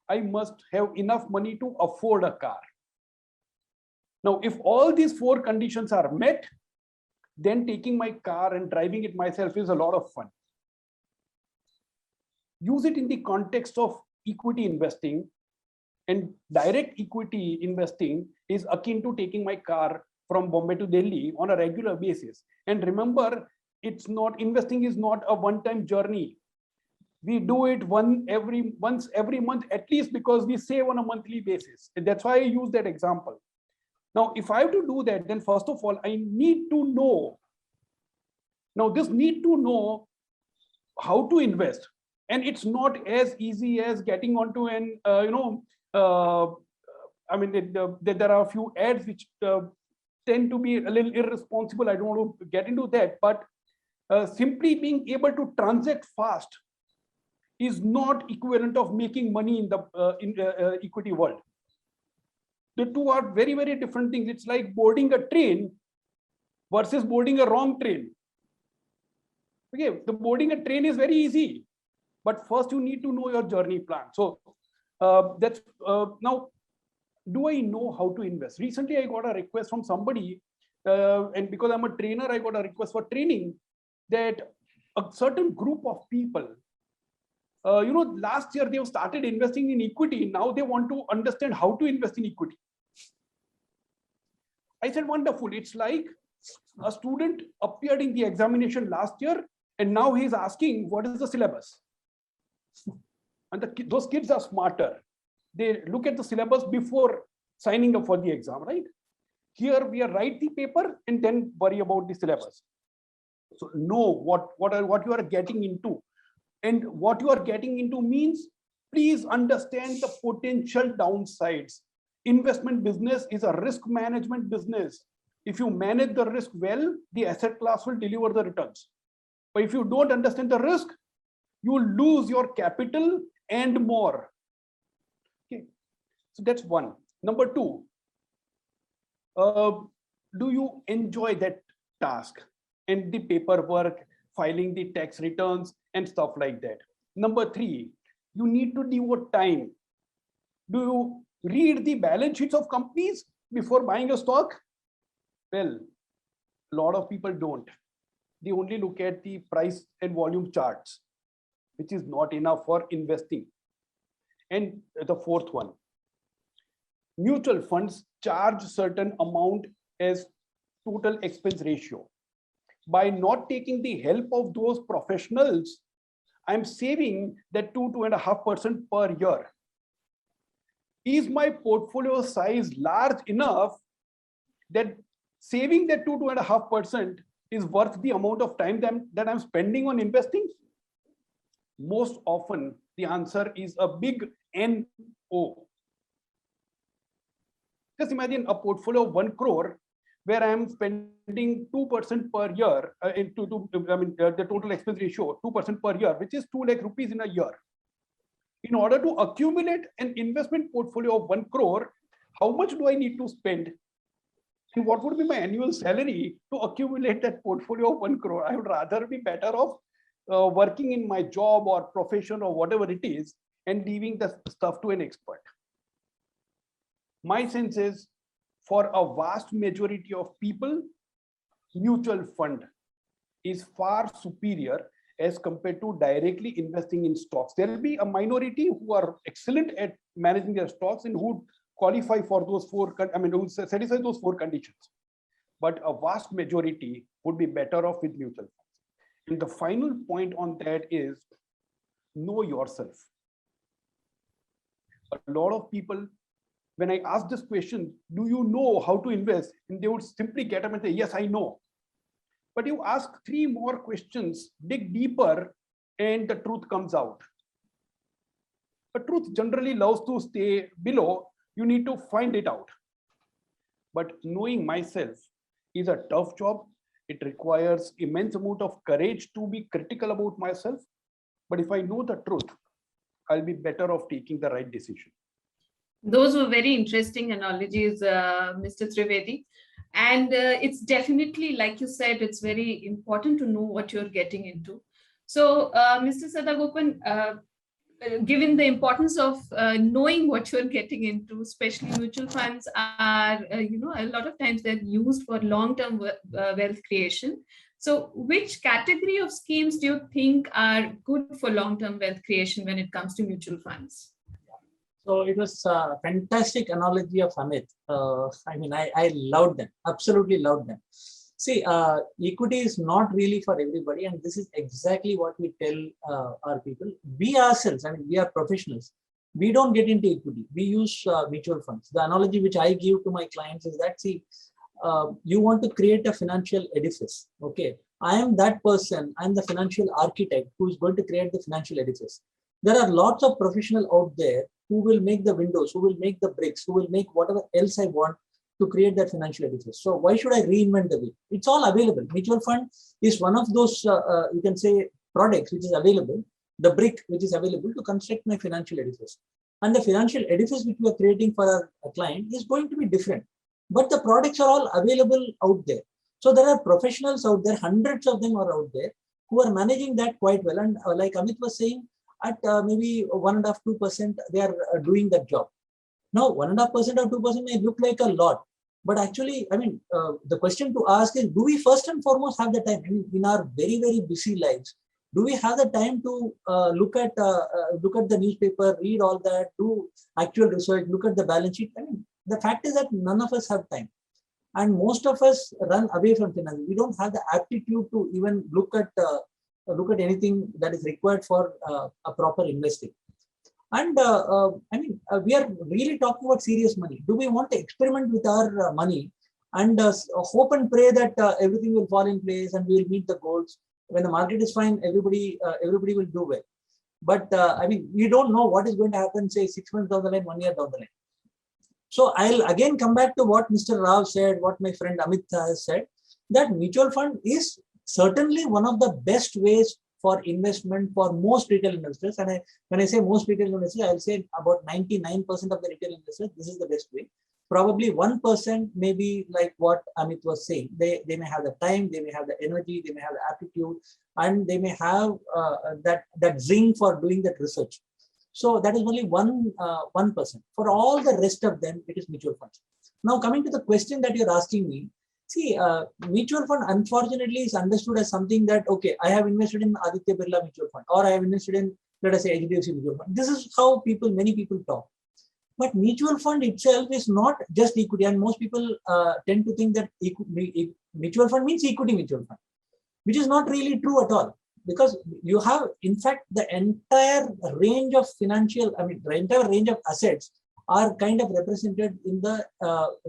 Speaker 3: I must have enough money to afford a car. Now, if all these 4 conditions are met, then taking my car and driving it myself is a lot of fun. Use it in the context of equity investing, and direct equity investing is akin to taking my car from Bombay to Delhi on a regular basis. And remember, investing is not a one-time journey. We do it once every month at least, because we save on a monthly basis. And that's why I use that example. Now, if I have to do that, then first of all, I need to know. Now, this need to know how to invest. And it's not as easy as getting onto an, there are a few ads which tend to be a little irresponsible. I don't want to get into that, but simply being able to transact fast is not equivalent of making money in the equity world. The two are very, very different things. It's like boarding a train versus boarding a wrong train. Okay, the boarding a train is very easy, but first you need to know your journey plan. So now, do I know how to invest? Recently, I got a request from somebody, and because I'm a trainer, I got a request for training that a certain group of people, last year they started investing in equity. Now they want to understand how to invest in equity. I said, wonderful. It's like a student appeared in the examination last year, and now he's asking, what is the syllabus? And those kids are smarter. They look at the syllabus before signing up for the exam, right? Here we write the paper and then worry about the syllabus. So know what you are getting into. And what you are getting into means, please understand the potential downsides. Investment business is a risk management business. If you manage the risk well, the asset class will deliver the returns. But if you don't understand the risk, you will lose your capital and more. Okay, so that's one. Number 2, do you enjoy that task and the paperwork, filing the tax returns and stuff like that? Number 3, you need to devote time. Do you read the balance sheets of companies before buying a stock? Well, a lot of people don't. They only look at the price and volume charts, which is not enough for investing. And the 4th one, mutual funds charge certain amount as total expense ratio. By not taking the help of those professionals, I'm saving that 2.5% per year. Is my portfolio size large enough that saving that 2.5% is worth the amount of time that I'm spending on investing? Most often, the answer is a big NO. Just imagine a portfolio of 1 crore where I'm spending 2% per year the total expense ratio, 2% per year, which is 2 lakh rupees in a year. In order to accumulate an investment portfolio of 1 crore, how much do I need to spend? And what would be my annual salary to accumulate that portfolio of 1 crore? I would rather be better off working in my job or profession or whatever it is and leaving the stuff to an expert. My sense is, for a vast majority of people, mutual fund is far superior as compared to directly investing in stocks. There will be a minority who are excellent at managing their stocks and who qualify for those who satisfy those 4 conditions. But a vast majority would be better off with mutual funds. And the final point on that is know yourself. A lot of people, when I ask this question, do you know how to invest? And they would simply get up and say, yes, I know. But you ask 3 more questions, dig deeper, and the truth comes out. The truth generally loves to stay below. You need to find it out. But knowing myself is a tough job. It requires immense amount of courage to be critical about myself. But if I know the truth, I'll be better off taking the right decision.
Speaker 1: Those were very interesting analogies, Mr. Trivedi. And it's definitely, like you said, it's very important to know what you're getting into. So, Mr. Sadagopan, given the importance of knowing what you're getting into, especially mutual funds are, a lot of times they're used for long-term wealth creation. So which category of schemes do you think are good for long-term wealth creation when it comes to mutual funds?
Speaker 4: So it was a fantastic analogy of Amit. I loved them, absolutely loved them. See, equity is not really for everybody, and this is exactly what we tell our people. We ourselves, we are professionals. We don't get into equity. We use mutual funds. The analogy which I give to my clients is that, see, you want to create a financial edifice. Okay, I am that person. I'm the financial architect who is going to create the financial edifice. There are lots of professionals out there who will make the windows, who will make the bricks, who will make whatever else I want to create that financial edifice. So why should I reinvent the wheel? It's all available. Mutual fund is one of those, you can say, products which is available, the brick which is available to construct my financial edifice. And the financial edifice which we are creating for our client is going to be different. But the products are all available out there. So there are professionals out there, hundreds of them are out there, who are managing that quite well. And like Amit was saying, at maybe 1.5%, 2%, they are doing that job. Now, 1.5% or 2% may look like a lot. But actually, the question to ask is, do we first and foremost have the time? In our very, very busy lives, do we have the time to look at the newspaper, read all that, do actual research, look at the balance sheet? The fact is that none of us have time. And most of us run away from finance. We don't have the aptitude to even look at anything that is required for a proper investing. And we are really talking about serious money. Do we want to experiment with our money and hope and pray that everything will fall in place and we will meet the goals? When the market is fine, everybody will do well. But we don't know what is going to happen, say 6 months down the line, 1 year down the line. So I'll again come back to what Mr. Rao said, what my friend Amit has said, that mutual fund is certainly one of the best ways for investment for most retail investors. And when I say most retail investors, I'll say about 99% of the retail investors, this is the best way. Probably 1% may be like what Amit was saying. They may have the time, they may have the energy, they may have the aptitude, and they may have that zing for doing that research. So that is only 1%. For all the rest of them, it is mutual funds. Now coming to the question that you're asking me, see, mutual fund unfortunately is understood as something that, okay, I have invested in Aditya Birla Mutual Fund, or I have invested in, let us say, HDFC Mutual Fund. This is how many people talk. But mutual fund itself is not just equity, and most people tend to think that mutual fund means equity mutual fund, which is not really true at all. Because you have, in fact, the entire range of the entire range of assets are kind of represented in the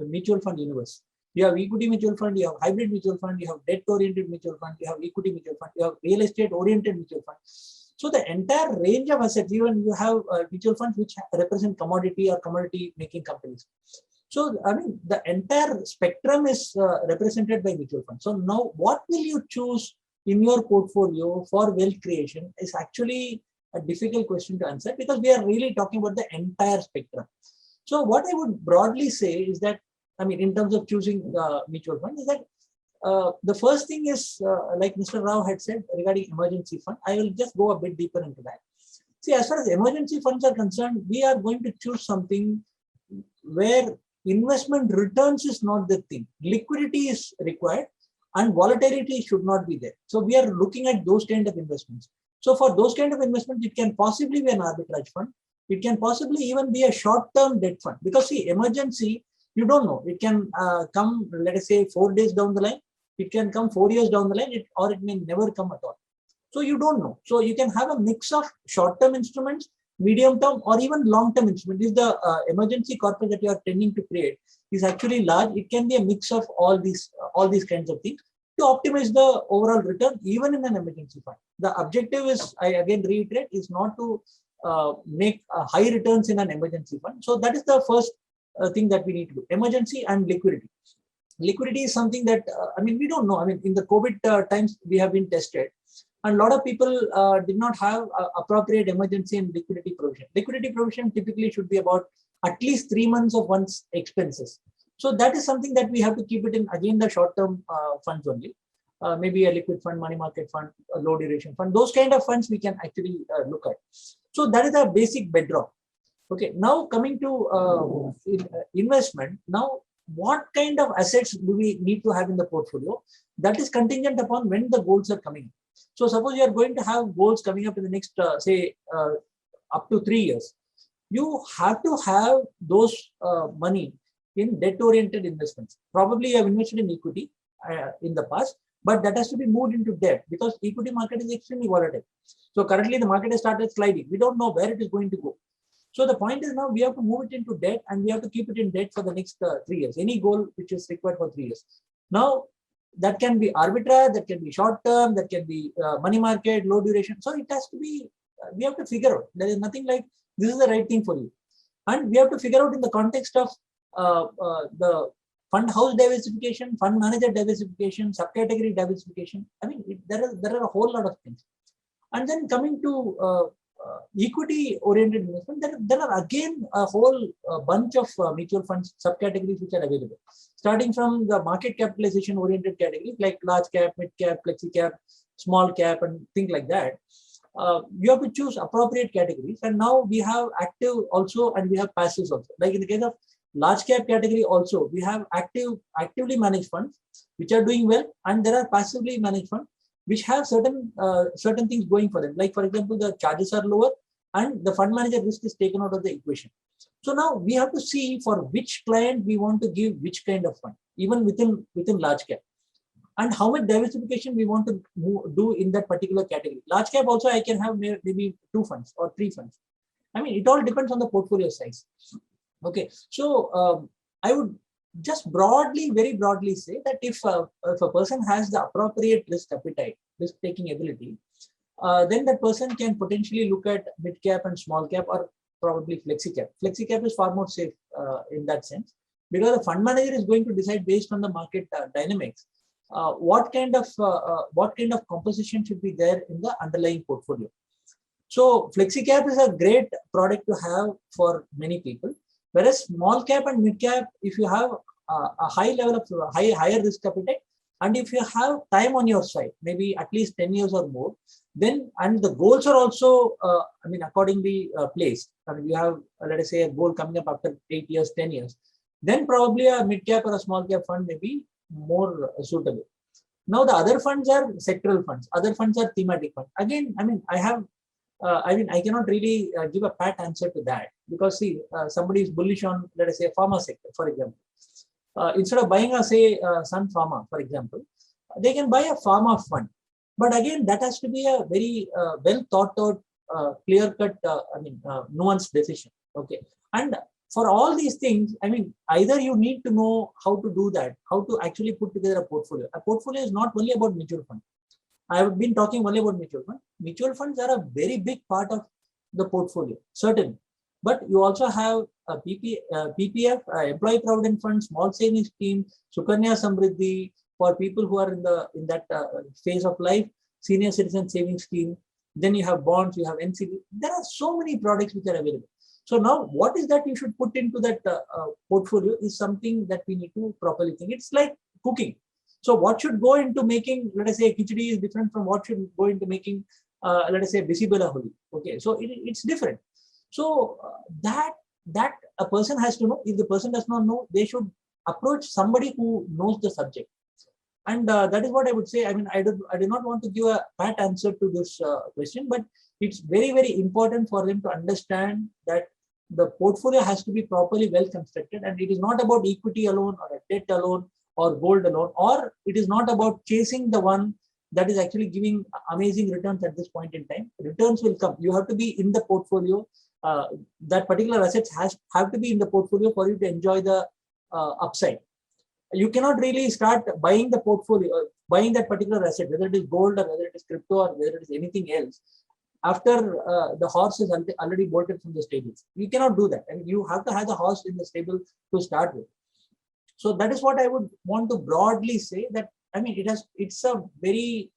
Speaker 4: mutual fund universe. You have equity mutual fund, you have hybrid mutual fund, you have debt-oriented mutual fund, you have equity mutual fund, you have real estate-oriented mutual fund. So the entire range of assets, even you have mutual funds which represent commodity or commodity-making companies. So the entire spectrum is represented by mutual funds. So now, what will you choose in your portfolio for wealth creation is actually a difficult question to answer, because we are really talking about the entire spectrum. So what I would broadly say is that, in terms of choosing mutual fund, is that the first thing is, like Mr. Rao had said regarding emergency fund, I will just go a bit deeper into that. See, as far as emergency funds are concerned, we are going to choose something where investment returns is not the thing. Liquidity is required and volatility should not be there. So we are looking at those kind of investments. So for those kind of investments, it can possibly be an arbitrage fund. It can possibly even be a short-term debt fund, because see, emergency, you don't know. It can come, let us say, 4 days down the line. It can come 4 years down the line, or it may never come at all. So you don't know. So you can have a mix of short-term instruments, medium-term, or even long-term instruments. If the emergency corpus that you are tending to create is actually large, it can be a mix of all these kinds of things to optimize the overall return, even in an emergency fund. The objective is, I again reiterate, is not to make high returns in an emergency fund. So that is the first thing that we need to do: emergency and liquidity. Liquidity is something that we don't know. In the COVID times, we have been tested, and a lot of people did not have appropriate emergency and liquidity provision. Liquidity provision typically should be about at least 3 months of one's expenses. So that is something that we have to keep it in, again, the short-term funds only. Maybe a liquid fund, money market fund, a low duration fund. Those kind of funds we can actually look at. So that is a basic bedrock. Okay, now coming to investment. Now, what kind of assets do we need to have in the portfolio? That is contingent upon when the goals are coming. So suppose you are going to have goals coming up in the next, say, up to 3 years. You have to have those money in debt-oriented investments. Probably you have invested in equity in the past, but that has to be moved into debt because equity market is extremely volatile. So currently the market has started sliding. We don't know where it is going to go. So the point is now we have to move it into debt and we have to keep it in debt for the next 3 years. Any goal which is required for 3 years. Now that can be arbitrage, that can be short term, that can be money market, low duration. So it has to be, we have to figure out. There is nothing like this is the right thing for you. And we have to figure out in the context of the fund house diversification, fund manager diversification, subcategory diversification. There are a whole lot of things. And then coming to equity oriented investment, there are again a whole bunch of mutual funds subcategories which are available, starting from the market capitalization oriented categories like large cap, mid cap, flexi cap, small cap, and things like that. You have to choose appropriate categories, and now we have active also and we have passives also. Like in the case of large cap category also, we have actively managed funds which are doing well, and there are passively managed funds which have certain things going for them. Like for example, the charges are lower and the fund manager risk is taken out of the equation. So now we have to see for which client we want to give which kind of fund, even within large cap, and how much diversification we want to do in that particular category. Large cap also I can have maybe 2 funds or 3 funds. It all depends on the portfolio size. Okay, so I would just very broadly say that if a person has the appropriate risk appetite, risk taking ability, then that person can potentially look at mid cap and small cap, or probably flexi cap. Flexi cap is far more safe in that sense, because the fund manager is going to decide based on the market dynamics what kind of composition should be there in the underlying portfolio. So flexi cap is a great product to have for many people. Whereas small cap and mid cap, if you have a high level of higher risk appetite, and if you have time on your side, maybe at least 10 years or more, then, and the goals are also, accordingly placed. You have, let us say, a goal coming up after 8 years, 10 years, then probably a mid cap or a small cap fund may be more suitable. Now the other funds are sectoral funds. Other funds are thematic funds. Again, I cannot really give a pat answer to that, because see, somebody is bullish on, let us say, pharma sector, for example. Instead of buying Sun Pharma, for example, they can buy a pharma fund. But again, that has to be a very well thought out, clear-cut, nuanced decision. Okay, and for all these things, either you need to know how to do that, how to actually put together a portfolio. A portfolio is not only about mutual fund. I have been talking only about mutual funds. Mutual funds are a very big part of the portfolio, certainly. But you also have a PPF, Employee Provident Fund, Small Savings Scheme, Sukanya Samriddhi for people who are in that phase of life, Senior Citizen Savings Scheme. Then you have bonds, you have NCD. There are so many products which are available. So now what is that you should put into that portfolio is something that we need to properly think. It's like cooking. So what should go into making, let us say, khichdi is different from what should go into making, let us say, bisibela holi. Okay, so it's different. So that a person has to know. If the person does not know, they should approach somebody who knows the subject. And that is what I would say. I do not want to give a pat answer to this question, but it's very, very important for them to understand that the portfolio has to be properly well constructed, and it is not about equity alone or a debt alone or gold alone, or it is not about chasing the one that is actually giving amazing returns at this point in time. Returns will come. You have to be in the portfolio. That particular assets have to be in the portfolio for you to enjoy the upside. You cannot really start buying the portfolio, buying that particular asset, whether it is gold or whether it is crypto or whether it is anything else, after the horse is already bolted from the stables. You cannot do that, and you have to have the horse in the stable to start with. So that is what I would want to broadly say, that I mean, it's a very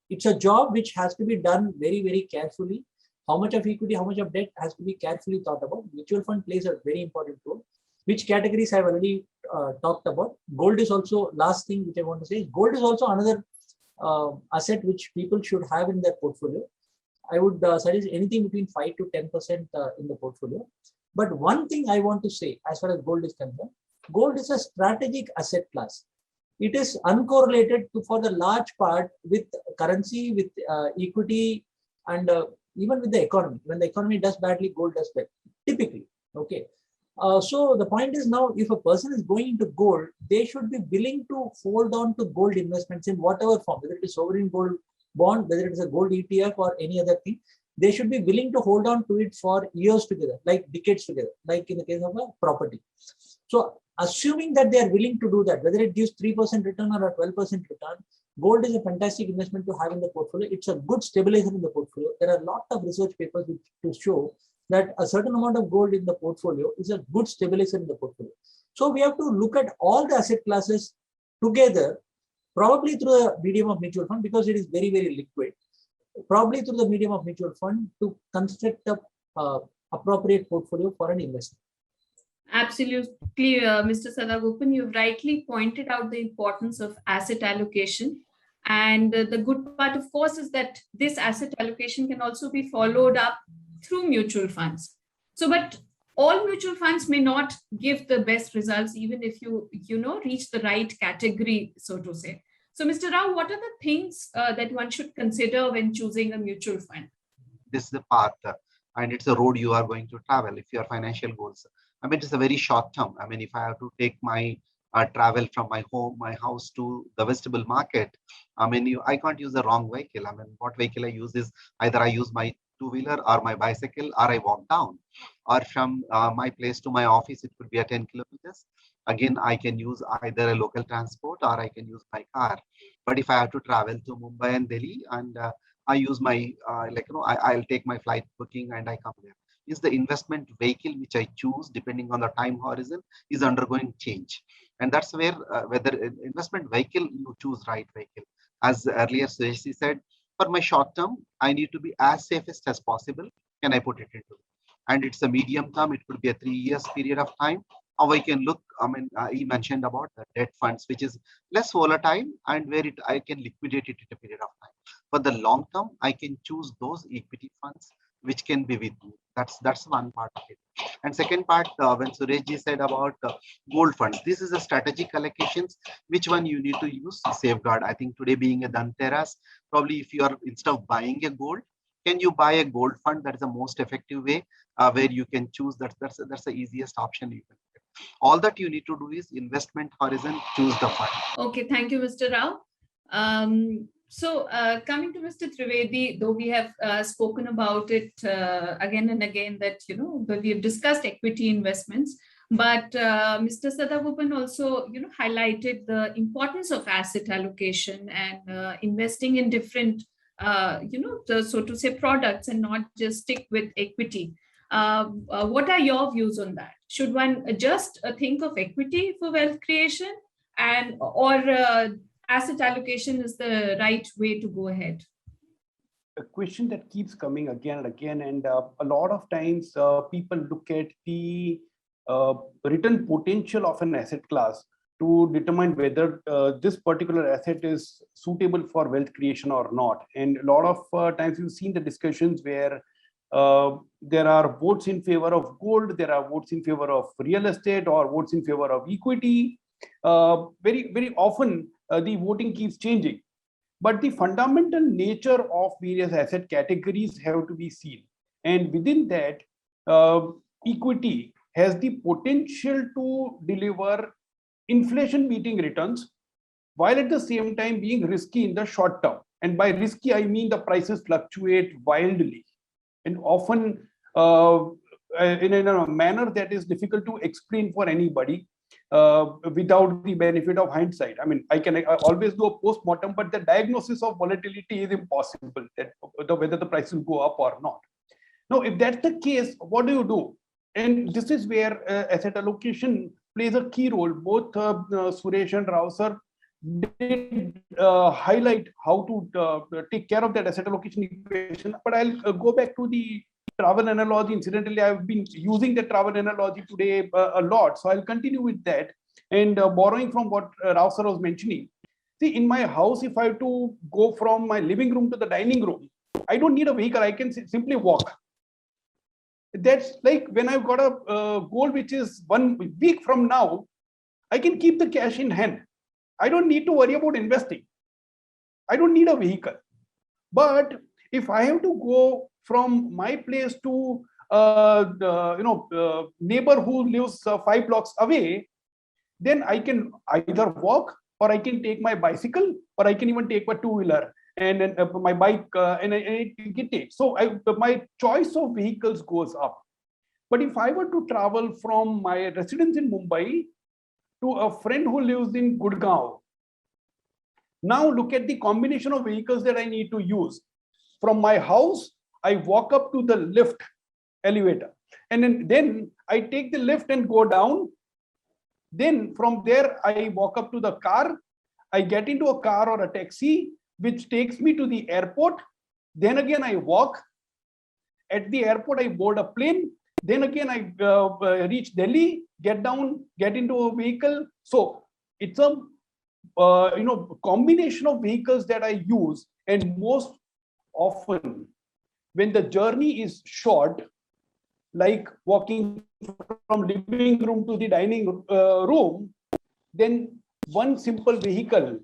Speaker 4: it's a job which has to be done very, very carefully. How much of equity, how much of debt has to be carefully thought about. Mutual fund plays a very important role. Which categories I've already talked about. Gold is also, last thing which I want to say, gold is also another asset which people should have in their portfolio. I would suggest anything between 5 to 10% in the portfolio. But one thing I want to say as far as gold is concerned, gold is a strategic asset class. It is uncorrelated for the large part with currency, with equity, and even with the economy. When the economy does badly, gold does well, typically. Okay. So the point is, now, if a person is going into gold, they should be willing to hold on to gold investments in whatever form, whether it is sovereign gold bond, whether it is a gold ETF or any other thing. They should be willing to hold on to it for years together, like decades together, like in the case of a property. So assuming that they are willing to do that, whether it gives 3% return or a 12% return, gold is a fantastic investment to have in the portfolio. It's a good stabilizer in the portfolio. There are a lot of research papers which to show that a certain amount of gold in the portfolio is a good stabilizer in the portfolio. So we have to look at all the asset classes together, probably through the medium of mutual fund, because it is very, very liquid, probably through the medium of mutual fund to construct a appropriate portfolio for an investment.
Speaker 1: Absolutely, Mr. Sadagopan, you've rightly pointed out the importance of asset allocation. And the good part, of course, is that this asset allocation can also be followed up through mutual funds. So, but all mutual funds may not give the best results, even if you reach the right category, so to say. So, Mr. Rao, what are the things that one should consider when choosing a mutual fund?
Speaker 2: This is the path, and it's a road you are going to travel if your financial goals. I mean, it's a very short term. I mean, if I have to take my travel from my house to the vegetable market, I mean, I can't use the wrong vehicle. I mean, what vehicle I use is either I use my two-wheeler or my bicycle, or I walk down, or from my place to my office, it could be a 10 kilometers. Again, I can use either a local transport or I can use my car. But if I have to travel to Mumbai and Delhi, and I use my, I'll take my flight booking and I come there. Is the investment vehicle which I choose, depending on the time horizon, is undergoing change. And that's where whether investment vehicle, you choose right vehicle. As earlier Suresh said, for my short term, I need to be as safest as possible. Can I put it into it? And it's a medium term, it could be a 3 years period of time. Or I can look, I mean, he mentioned about the debt funds, which is less volatile and where I can liquidate it in a period of time. For the long term, I can choose those equity funds which can be with me. That's one part of it. And second part, when Sureshji said about gold funds, this is a strategic allocations. Which one you need to use? Safeguard. I think today being a Dhanteras, probably if you are, instead of buying a gold, can you buy a gold fund? That is the most effective way where you can choose. That's the easiest option you can get. All that you need to do is investment horizon, choose the fund.
Speaker 1: Okay, thank you, Mr. Rao. So coming to Mr. Trivedi, though we have spoken about it again and again, that, we have discussed equity investments, but Mr. Sadagopan also, highlighted the importance of asset allocation and investing in different, so to say, products and not just stick with equity. What are your views on that? Should one just think of equity for wealth creation, or asset allocation is the right way to go ahead?
Speaker 3: A question that keeps coming again and again, and a lot of times people look at the return potential of an asset class to determine whether this particular asset is suitable for wealth creation or not. And a lot of times you've seen the discussions where there are votes in favor of gold, there are votes in favor of real estate, or votes in favor of equity. Very, very often the voting keeps changing. But the fundamental nature of various asset categories have to be seen. And within that, equity has the potential to deliver inflation-beating returns while at the same time being risky in the short term. And by risky, I mean the prices fluctuate wildly and often in a manner that is difficult to explain for anybody without the benefit of hindsight. I mean, I can always do a post-mortem, but the diagnosis of volatility is impossible, that whether the price will go up or not. Now, if that's the case, what do? And this is where asset allocation plays a key role. Both Suresh and Rao sir did highlight how to take care of that asset allocation equation. But I'll go back to the travel analogy. Incidentally, I've been using the travel analogy today a lot. So I'll continue with that. And borrowing from what Rao sir was mentioning. See, in my house, if I have to go from my living room to the dining room, I don't need a vehicle. I can simply walk. That's like when I've got a goal which is 1 week from now, I can keep the cash in hand. I don't need to worry about investing. I don't need a vehicle. But if I have to go from my place to the neighbor who lives 5 blocks away, then I can either walk, or I can take my bicycle, or I can even take my two-wheeler and my bike and it can take. So my choice of vehicles goes up. But if I were to travel from my residence in Mumbai to a friend who lives in Gurgaon, now look at the combination of vehicles that I need to use. From my house, I walk up to the lift elevator, and then I take the lift and go down. Then from there, I walk up to the car. I get into a car or a taxi, which takes me to the airport. Then again, I walk. At the airport, I board a plane. Then again, I reach Delhi, get down, get into a vehicle. So it's a combination of vehicles that I use. And most often, when the journey is short, like walking from living room to the dining room, then one simple vehicle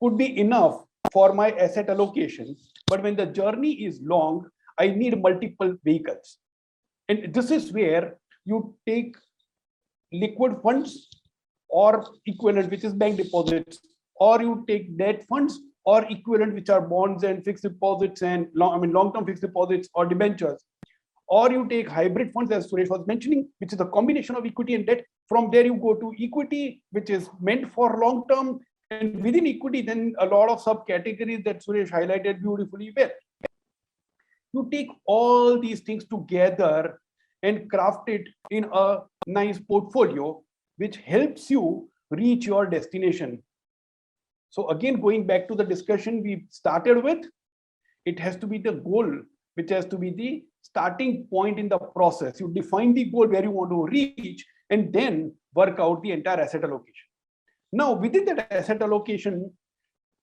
Speaker 3: could be enough for my asset allocation. But when the journey is long, I need multiple vehicles. And this is where you take liquid funds or equivalent, which is bank deposits, or you take debt funds or equivalent, which are bonds and fixed deposits and long-term fixed deposits or debentures. Or you take hybrid funds, as Suresh was mentioning, which is a combination of equity and debt. From there, you go to equity, which is meant for long-term. And within equity, then a lot of subcategories that Suresh highlighted beautifully well. You take all these things together and craft it in a nice portfolio, which helps you reach your destination. So again, going back to the discussion we started with, it has to be the goal, which has to be the starting point in the process. You define the goal where you want to reach, and then work out the entire asset allocation. Now, within that asset allocation,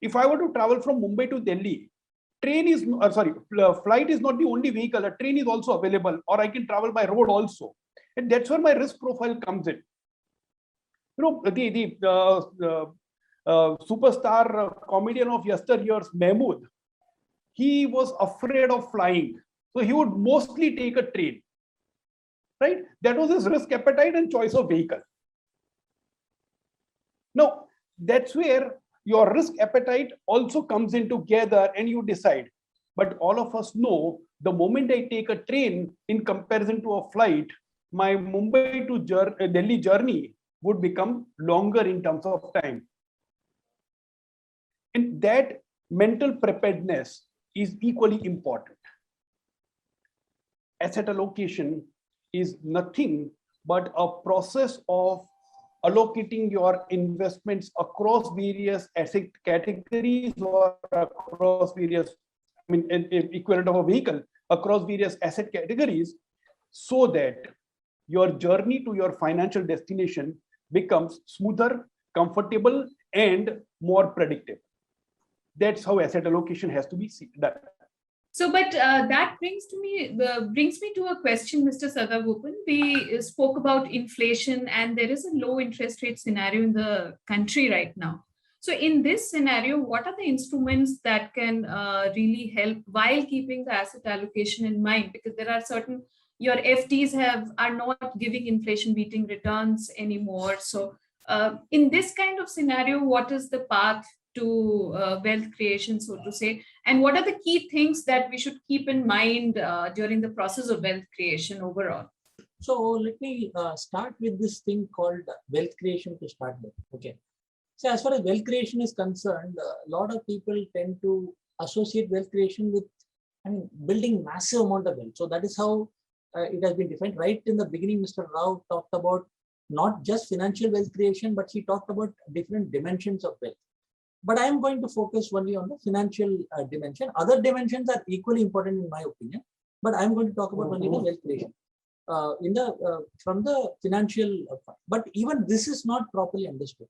Speaker 3: if I were to travel from Mumbai to Delhi, flight is not the only vehicle. A train is also available, or I can travel by road also. And that's where my risk profile comes in. The superstar comedian of yesteryears, Mahmood, he was afraid of flying. So he would mostly take a train, right? That was his risk appetite and choice of vehicle. Now, that's where your risk appetite also comes in together and you decide. But all of us know the moment I take a train in comparison to a flight, my Mumbai to Delhi journey would become longer in terms of time. And that mental preparedness is equally important. Asset allocation is nothing but a process of allocating your investments across various asset categories or across various, equivalent of a vehicle, across various asset categories, so that your journey to your financial destination becomes smoother, comfortable, and more predictable. That's how asset allocation has to be done.
Speaker 1: So, but that brings me to a question, Mr. Sadagopan. We spoke about inflation, and there is a low interest rate scenario in the country right now. So, in this scenario, what are the instruments that can really help while keeping the asset allocation in mind? Because there are certain, your FDs are not giving inflation beating returns anymore. So, In this kind of scenario, what is the path to wealth creation, so to say, and what are the key things that we should keep in mind during the process of wealth creation overall?
Speaker 4: So let me start with this thing called wealth creation to start with. Okay. So as far as wealth creation is concerned, a lot of people tend to associate wealth creation with, building massive amount of wealth. So that is how it has been defined. Right in the beginning, Mr. Rao talked about not just financial wealth creation, but he talked about different dimensions of wealth. But I am going to focus only on the financial dimension. Other dimensions are equally important in my opinion, but I'm going to talk about only the wealth creation from the financial part. But even this is not properly understood.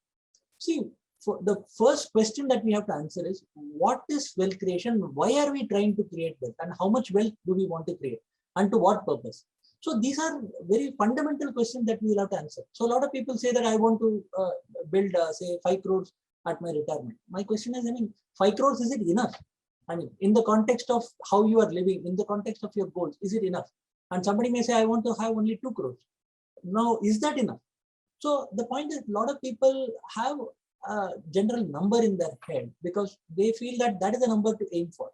Speaker 4: See, for the first question that we have to answer is, what is wealth creation? Why are we trying to create wealth? And how much wealth do we want to create? And to what purpose? So these are very fundamental questions that we will have to answer. So a lot of people say that I want to build, say, 5 crores at my retirement. My question is, 5 crores, is it enough? In the context of how you are living, in the context of your goals, is it enough? And somebody may say, I want to have only 2 crores. Now, is that enough? So the point is, a lot of people have a general number in their head because they feel that that is a number to aim for.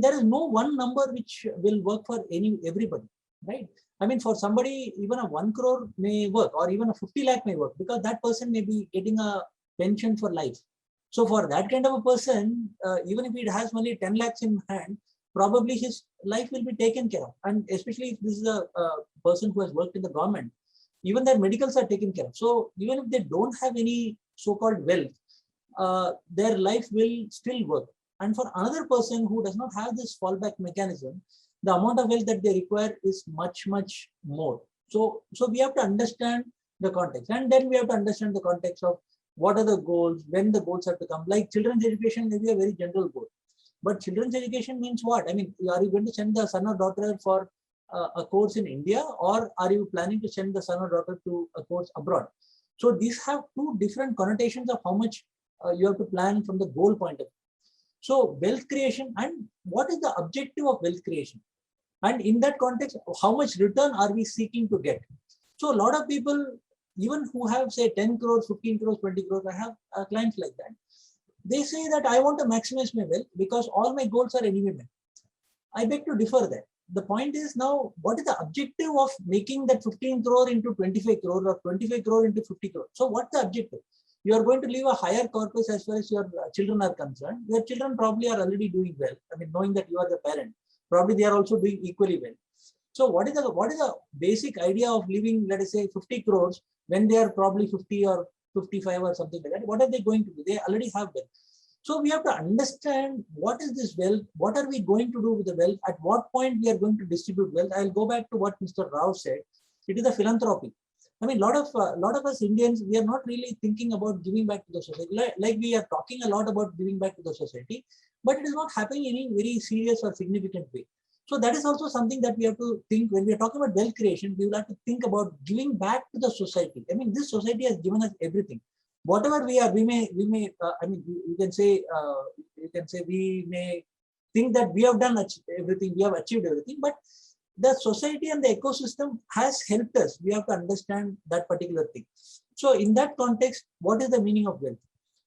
Speaker 4: There is no one number which will work for everybody, right? For somebody, even a 1 crore may work, or even a 50 lakh may work, because that person may be getting a pension for life. So for that kind of a person, even if it has only 10 lakhs in hand, probably his life will be taken care of. And especially if this is a person who has worked in the government, even their medicals are taken care of. So even if they don't have any so-called wealth, their life will still work. And for another person who does not have this fallback mechanism, the amount of wealth that they require is much, much more. So we have to understand the context. And then we have to understand the context of what are the goals, when the goals have to come. Like children's education may be a very general goal. But children's education means what? Are you going to send the son or daughter for a course in India, or are you planning to send the son or daughter to a course abroad? So these have two different connotations of how much you have to plan from the goal point of view. So wealth creation, and what is the objective of wealth creation? And in that context, how much return are we seeking to get? So a lot of people, even who have say 10 crores, 15 crores, 20 crores, I have clients like that. They say that I want to maximize my wealth because all my goals are anyway met. I beg to differ there. The point is now, what is the objective of making that 15 crore into 25 crore or 25 crore into 50 crore? So what's the objective? You are going to leave a higher corpus as far as your children are concerned. Your children probably are already doing well. Knowing that you are the parent, probably they are also doing equally well. So what is the basic idea of leaving, let us say, 50 crores when they are probably 50 or 55 or something like that? What are they going to do? They already have wealth. So we have to understand what is this wealth, what are we going to do with the wealth, at what point we are going to distribute wealth. I'll go back to what Mr. Rao said. It is a philanthropy. A lot of us Indians, we are not really thinking about giving back to the society. Like we are talking a lot about giving back to the society, but it is not happening in any very serious or significant way. So that is also something that we have to think when we are talking about wealth creation. We will have to think about giving back to the society. This society has given us everything. Whatever we are, we may. You can say we may think that we have done everything, we have achieved everything, but the society and the ecosystem has helped us. We have to understand that particular thing. So in that context, what is the meaning of wealth?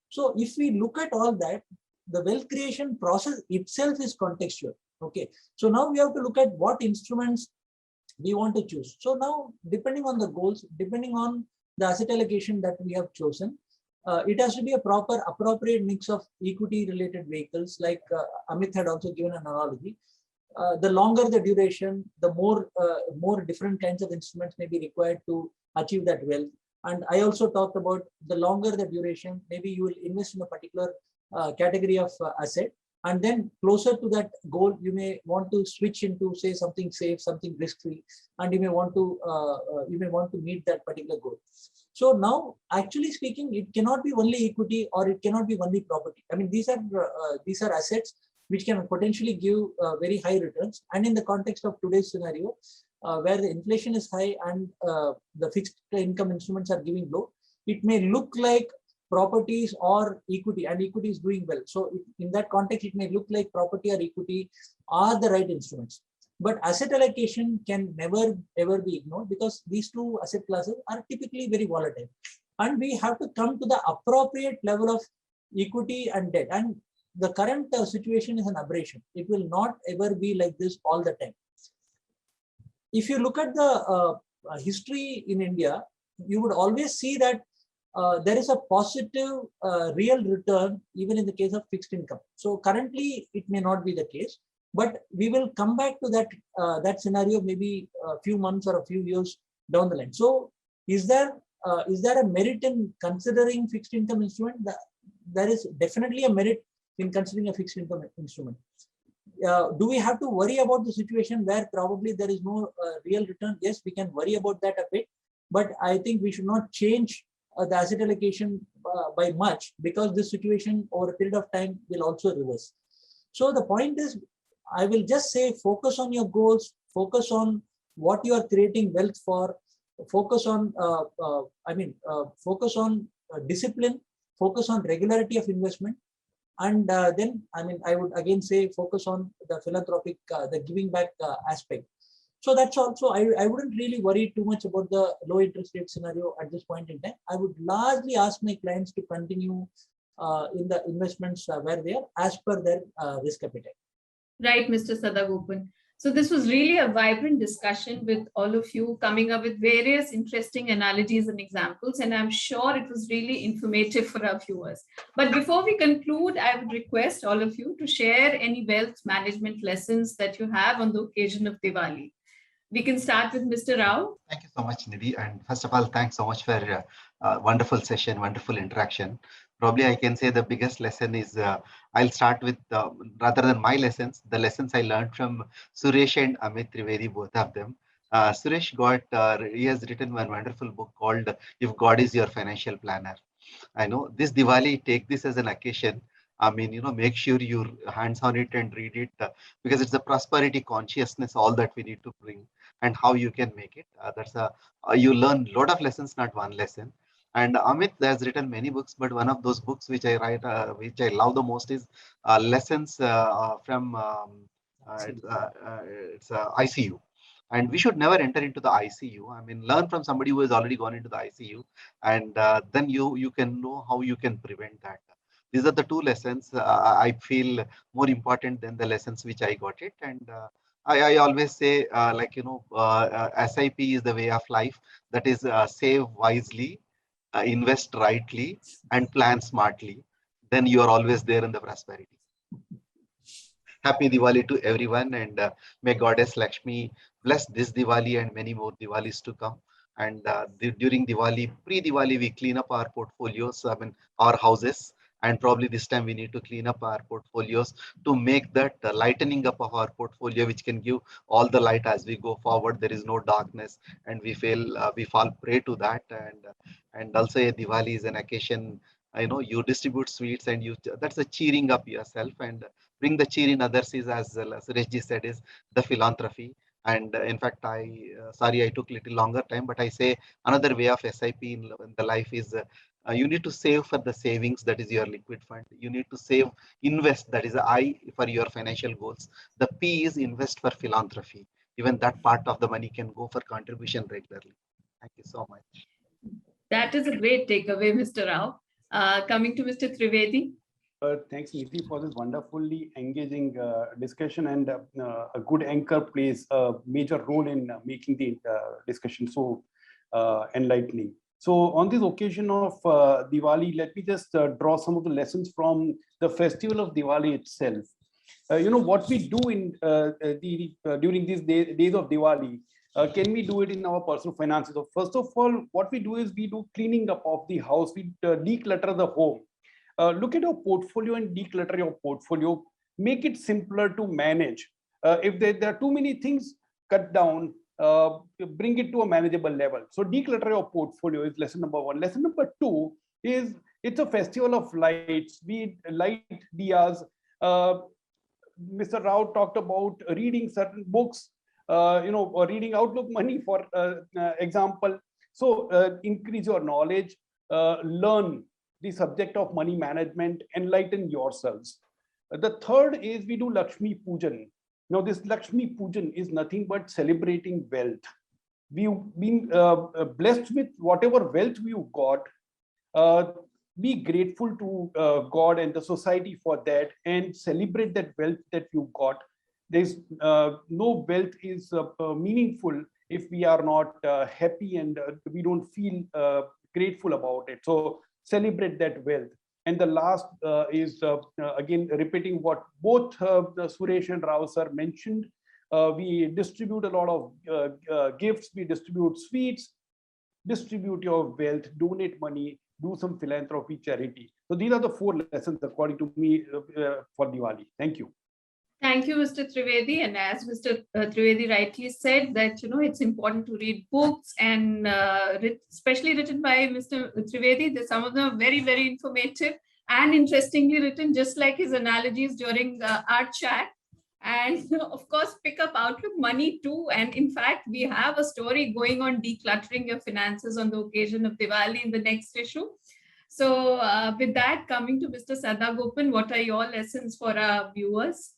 Speaker 4: So if we look at all that, the wealth creation process itself is contextual. Okay. So now we have to look at what instruments we want to choose. So now, depending on the goals, depending on the asset allocation that we have chosen, it has to be a appropriate mix of equity related vehicles, like Amit had also given an analogy. The longer the duration, the more different kinds of instruments may be required to achieve that wealth. And I also talked about the longer the duration, maybe you will invest in a particular category of asset, and then closer to that goal, you may want to switch into, say, something safe, something risk-free, and you may want to meet that particular goal. So now, actually speaking, it cannot be only equity or it cannot be only property. These are assets which can potentially give very high returns. And in the context of today's scenario, where the inflation is high and the fixed income instruments are giving low, it may look like properties or equity, and equity is doing well. So in that context, it may look like property or equity are the right instruments. But asset allocation can never ever be ignored because these two asset classes are typically very volatile. And we have to come to the appropriate level of equity and debt. And the current situation is an aberration. It will not ever be like this all the time. If you look at the history in India, you would always see that there is a positive real return even in the case of fixed income. So currently it may not be the case, but we will come back to that that scenario maybe a few months or a few years down the line. So is there a merit in considering fixed income instrument? There is definitely a merit in considering a fixed income instrument. Do we have to worry about the situation where probably there is no real return? Yes, we can worry about that a bit, but I think we should not change the asset allocation by much, because this situation over a period of time will also reverse. So the point is, I will just say, focus on your goals, focus on what you are creating wealth for, focus on, focus on discipline, focus on regularity of investment. And then, I would again say, focus on the philanthropic, the giving back aspect. So that's also, I wouldn't really worry too much about the low interest rate scenario at this point in time. I would largely ask my clients to continue in the investments where they are as per their risk appetite.
Speaker 1: Right, Mr. Sadagopan. So this was really a vibrant discussion with all of you, coming up with various interesting analogies and examples, and I'm sure it was really informative for our viewers. But before we conclude, I would request all of you to share any wealth management lessons that you have on the occasion of Diwali. We can start with Mr. Rao.
Speaker 2: Thank you so much, Nidhi. And first of all, thanks so much for a wonderful session, wonderful interaction. Probably I can say the biggest lesson is, I'll start with, rather than my lessons, the lessons I learned from Suresh and Amit Trivedi, both of them. Suresh he has written one wonderful book called If God is Your Financial Planner. I know this Diwali, take this as an occasion. Make sure you're hands on it and read it, because it's a prosperity consciousness, all that we need to bring and how you can make it. You learn a lot of lessons, not one lesson. And Amit has written many books, but one of those books which I write, which I love the most, is lessons from it's ICU. And we should never enter into the ICU. Learn from somebody who has already gone into the ICU, and then you can know how you can prevent that. These are the two lessons I feel more important than the lessons which I got it. And I always say, SIP is the way of life. That is, save wisely, invest rightly, and plan smartly. Then you are always there in the prosperity. Happy Diwali to everyone, and may Goddess Lakshmi bless this Diwali and many more Diwalis to come. And during Diwali, pre-Diwali, we clean up our portfolios, our houses. And probably this time we need to clean up our portfolios to make that lightening up of our portfolio, which can give all the light as we go forward. There is no darkness, and we fall prey to that. And also, Diwali is an occasion. You distribute sweets, and that's a cheering up yourself and bring the cheer in others. Is, as Sureshji said, is the philanthropy. And in fact, sorry I took a little longer time, but I say another way of SIP in the life is, you need to save for the savings, that is your liquid fund. You need to save, invest, that is I for your financial goals. The P is invest for philanthropy. Even that part of the money can go for contribution regularly. Thank you so much.
Speaker 1: That is a great takeaway, Mr. Rao. Coming to Mr. Trivedi.
Speaker 3: Thanks, Nidhi, for this wonderfully engaging discussion, and a good anchor plays a major role in making the discussion so enlightening. So on this occasion of Diwali, let me just draw some of the lessons from the festival of Diwali itself. What we do in during these days of Diwali, can we do it in our personal finances? So first of all, what we do is we do cleaning up of the house. We declutter the home. Look at your portfolio and declutter your portfolio. Make it simpler to manage. If there are too many things, cut down. Bring it to a manageable level. So declutter your portfolio is lesson number one. Lesson number two is, it's a festival of lights. We light diyas. Mr. Rao talked about reading certain books, or reading Outlook Money, for example. So increase your knowledge, learn the subject of money management, enlighten yourselves. The third is we do Lakshmi Pujan. Now, this Lakshmi Pujan is nothing but celebrating wealth. We've been blessed with whatever wealth we've got. Be grateful to God and the society for that, and celebrate that wealth that you've got. There's no wealth is meaningful if we are not happy and we don't feel grateful about it. So celebrate that wealth. And the last is again repeating what both Suresh and Rao sir mentioned. We distribute a lot of gifts, we distribute sweets, distribute your wealth, donate money, do some philanthropy, charity. So these are the 4 lessons according to me for Diwali. Thank you.
Speaker 1: Thank you, Mr. Trivedi. And as Mr. Trivedi rightly said, that it's important to read books, and especially written by Mr. Trivedi. Some of them are very, very informative and interestingly written, just like his analogies during our chat. And of course, pick up Outlook Money too. And in fact, we have a story going on decluttering your finances on the occasion of Diwali in the next issue. So with that, coming to Mr. Sadagopan, what are your lessons for our viewers?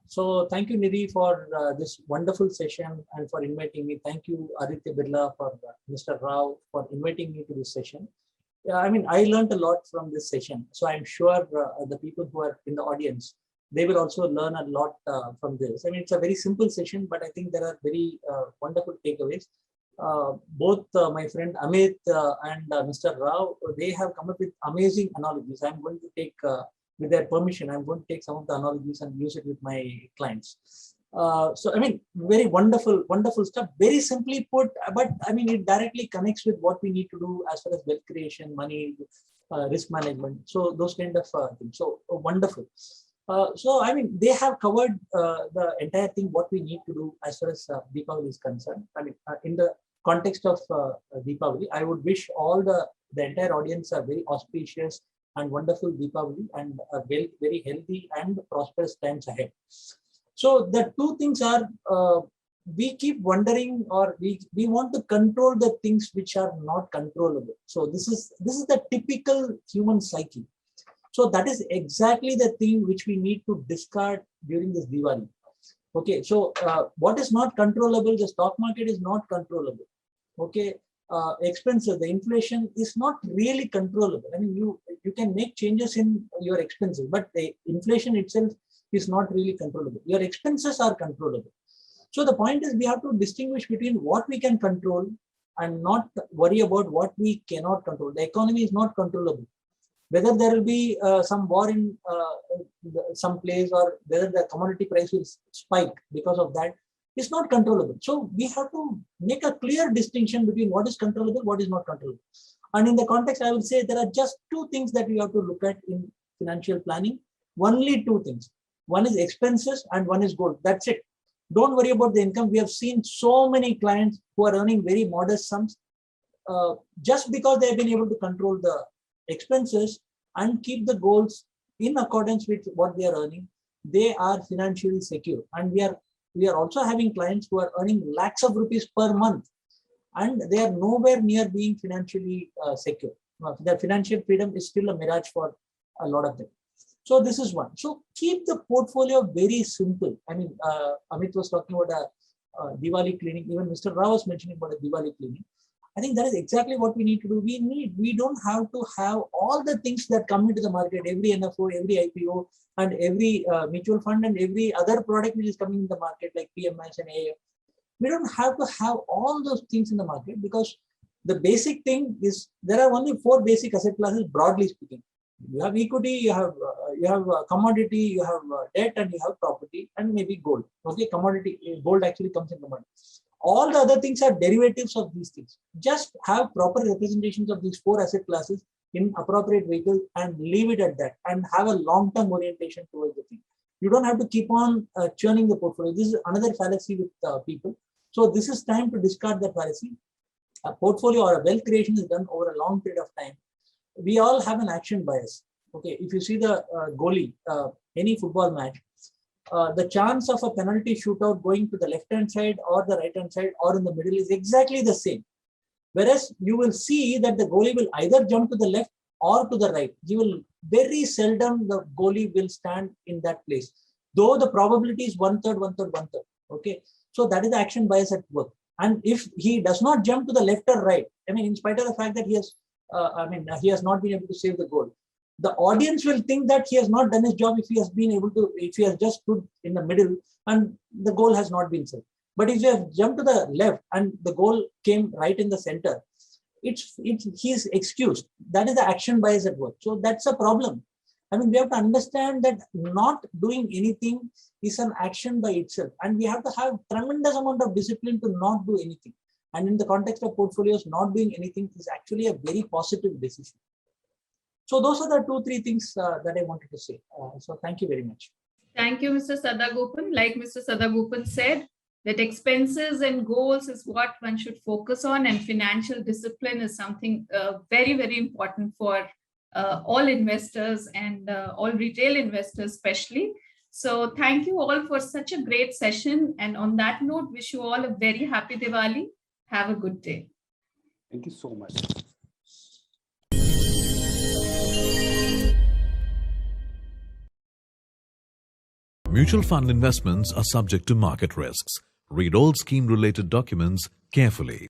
Speaker 4: So thank you, Nidhi, for this wonderful session and for inviting me. Thank you, Aditya Birla, for Mr. Rao for inviting me to this session. I mean, I learned a lot from this session. So I'm sure the people who are in the audience, they will also learn a lot from this. I mean, it's a very simple session, but I think there are very wonderful takeaways. Both my friend Amit and Mr. Rao, they have come up with amazing analogies. I'm going to take, with their permission, I'm going to take some of the analogies and use it with my clients. So, I mean, very wonderful, wonderful stuff. Very simply put, but I mean, it directly connects with what we need to do as far as wealth creation, money, risk management. So those kind of things. So wonderful. So, I mean, they have covered the entire thing, what we need to do as far as Deepavali is concerned. I mean, in the context of Deepavali, I would wish all the entire audience a very auspicious and wonderful Deepavali and a very healthy and prosperous times ahead. So the 2 things are, we keep wondering, or we want to control the things which are not controllable. So this is the typical human psyche. So that is exactly the thing which we need to discard during this Diwali. Okay, so what is not controllable? The stock market is not controllable. Okay, expenses, the inflation is not really controllable. I mean, you can make changes in your expenses, but the inflation itself is not really controllable. Your expenses are controllable. So the point is, we have to distinguish between what we can control and not worry about what we cannot control. The economy is not controllable. Whether there will be some war in some place, or whether the commodity price will spike because of that, is not controllable. So we have to make a clear distinction between what is controllable, what is not controllable. And in the context, I would say there are just 2 things that we have to look at in financial planning. Only 2 things. One is expenses and one is goal. That's it. Don't worry about the income. We have seen so many clients who are earning very modest sums just because they have been able to control the expenses and keep the goals in accordance with what they are earning. They are financially secure. And we are also having clients who are earning lakhs of rupees per month, and they are nowhere near being financially secure. Their financial freedom is still a mirage for a lot of them. So this is one. So keep the portfolio very simple. I mean, Amit was talking about a Diwali cleaning. Even Mr. Rao was mentioning about a Diwali cleaning. I think that is exactly what we need to do. We don't have to have all the things that come into the market, every NFO, every IPO, and every mutual fund and every other product which is coming in the market like PMS and AIF. We don't have to have all those things in the market, because the basic thing is there are only 4 basic asset classes, broadly speaking. You have equity, you have commodity, you have debt, and you have property, and maybe gold. Okay, commodity, gold actually comes in commodity. All the other things are derivatives of these things. Just have proper representations of these 4 asset classes in appropriate vehicles and leave it at that, and have a long-term orientation towards the thing. You don't have to keep on churning the portfolio. This is another fallacy with people. So this is time to discard that fallacy. A portfolio or a wealth creation is done over a long period of time. We all have an action bias. Okay, if you see the goalie, any football match, the chance of a penalty shootout going to the left-hand side or the right-hand side or in the middle is exactly the same. Whereas you will see that the goalie will either jump to the left or to the right. You will very seldom the goalie will stand in that place. though the probability is 1/3, 1/3, 1/3. Okay, so that is the action bias at work. And if he does not jump to the left or right, I mean, in spite of the fact that he has not been able to save the goal, the audience will think that he has not done his job if he has just stood in the middle and the goal has not been saved. But if you have jumped to the left and the goal came right in the center, he's excused. That is the action bias at work. So that's a problem. I mean, we have to understand that not doing anything is an action by itself. And we have to have tremendous amount of discipline to not do anything. And in the context of portfolios, not doing anything is actually a very positive decision. So those are the 2-3 things that I wanted to say. So thank you very much.
Speaker 1: Thank you, Mr. Sadagopan. Like Mr. Sadagopan said, that expenses and goals is what one should focus on, and financial discipline is something very, very important for all investors and all retail investors especially. So thank you all for such a great session. And on that note, wish you all a very happy Diwali. Have a good day.
Speaker 3: Thank you so much.
Speaker 5: Mutual fund investments are subject to market risks. Read all scheme-related documents carefully.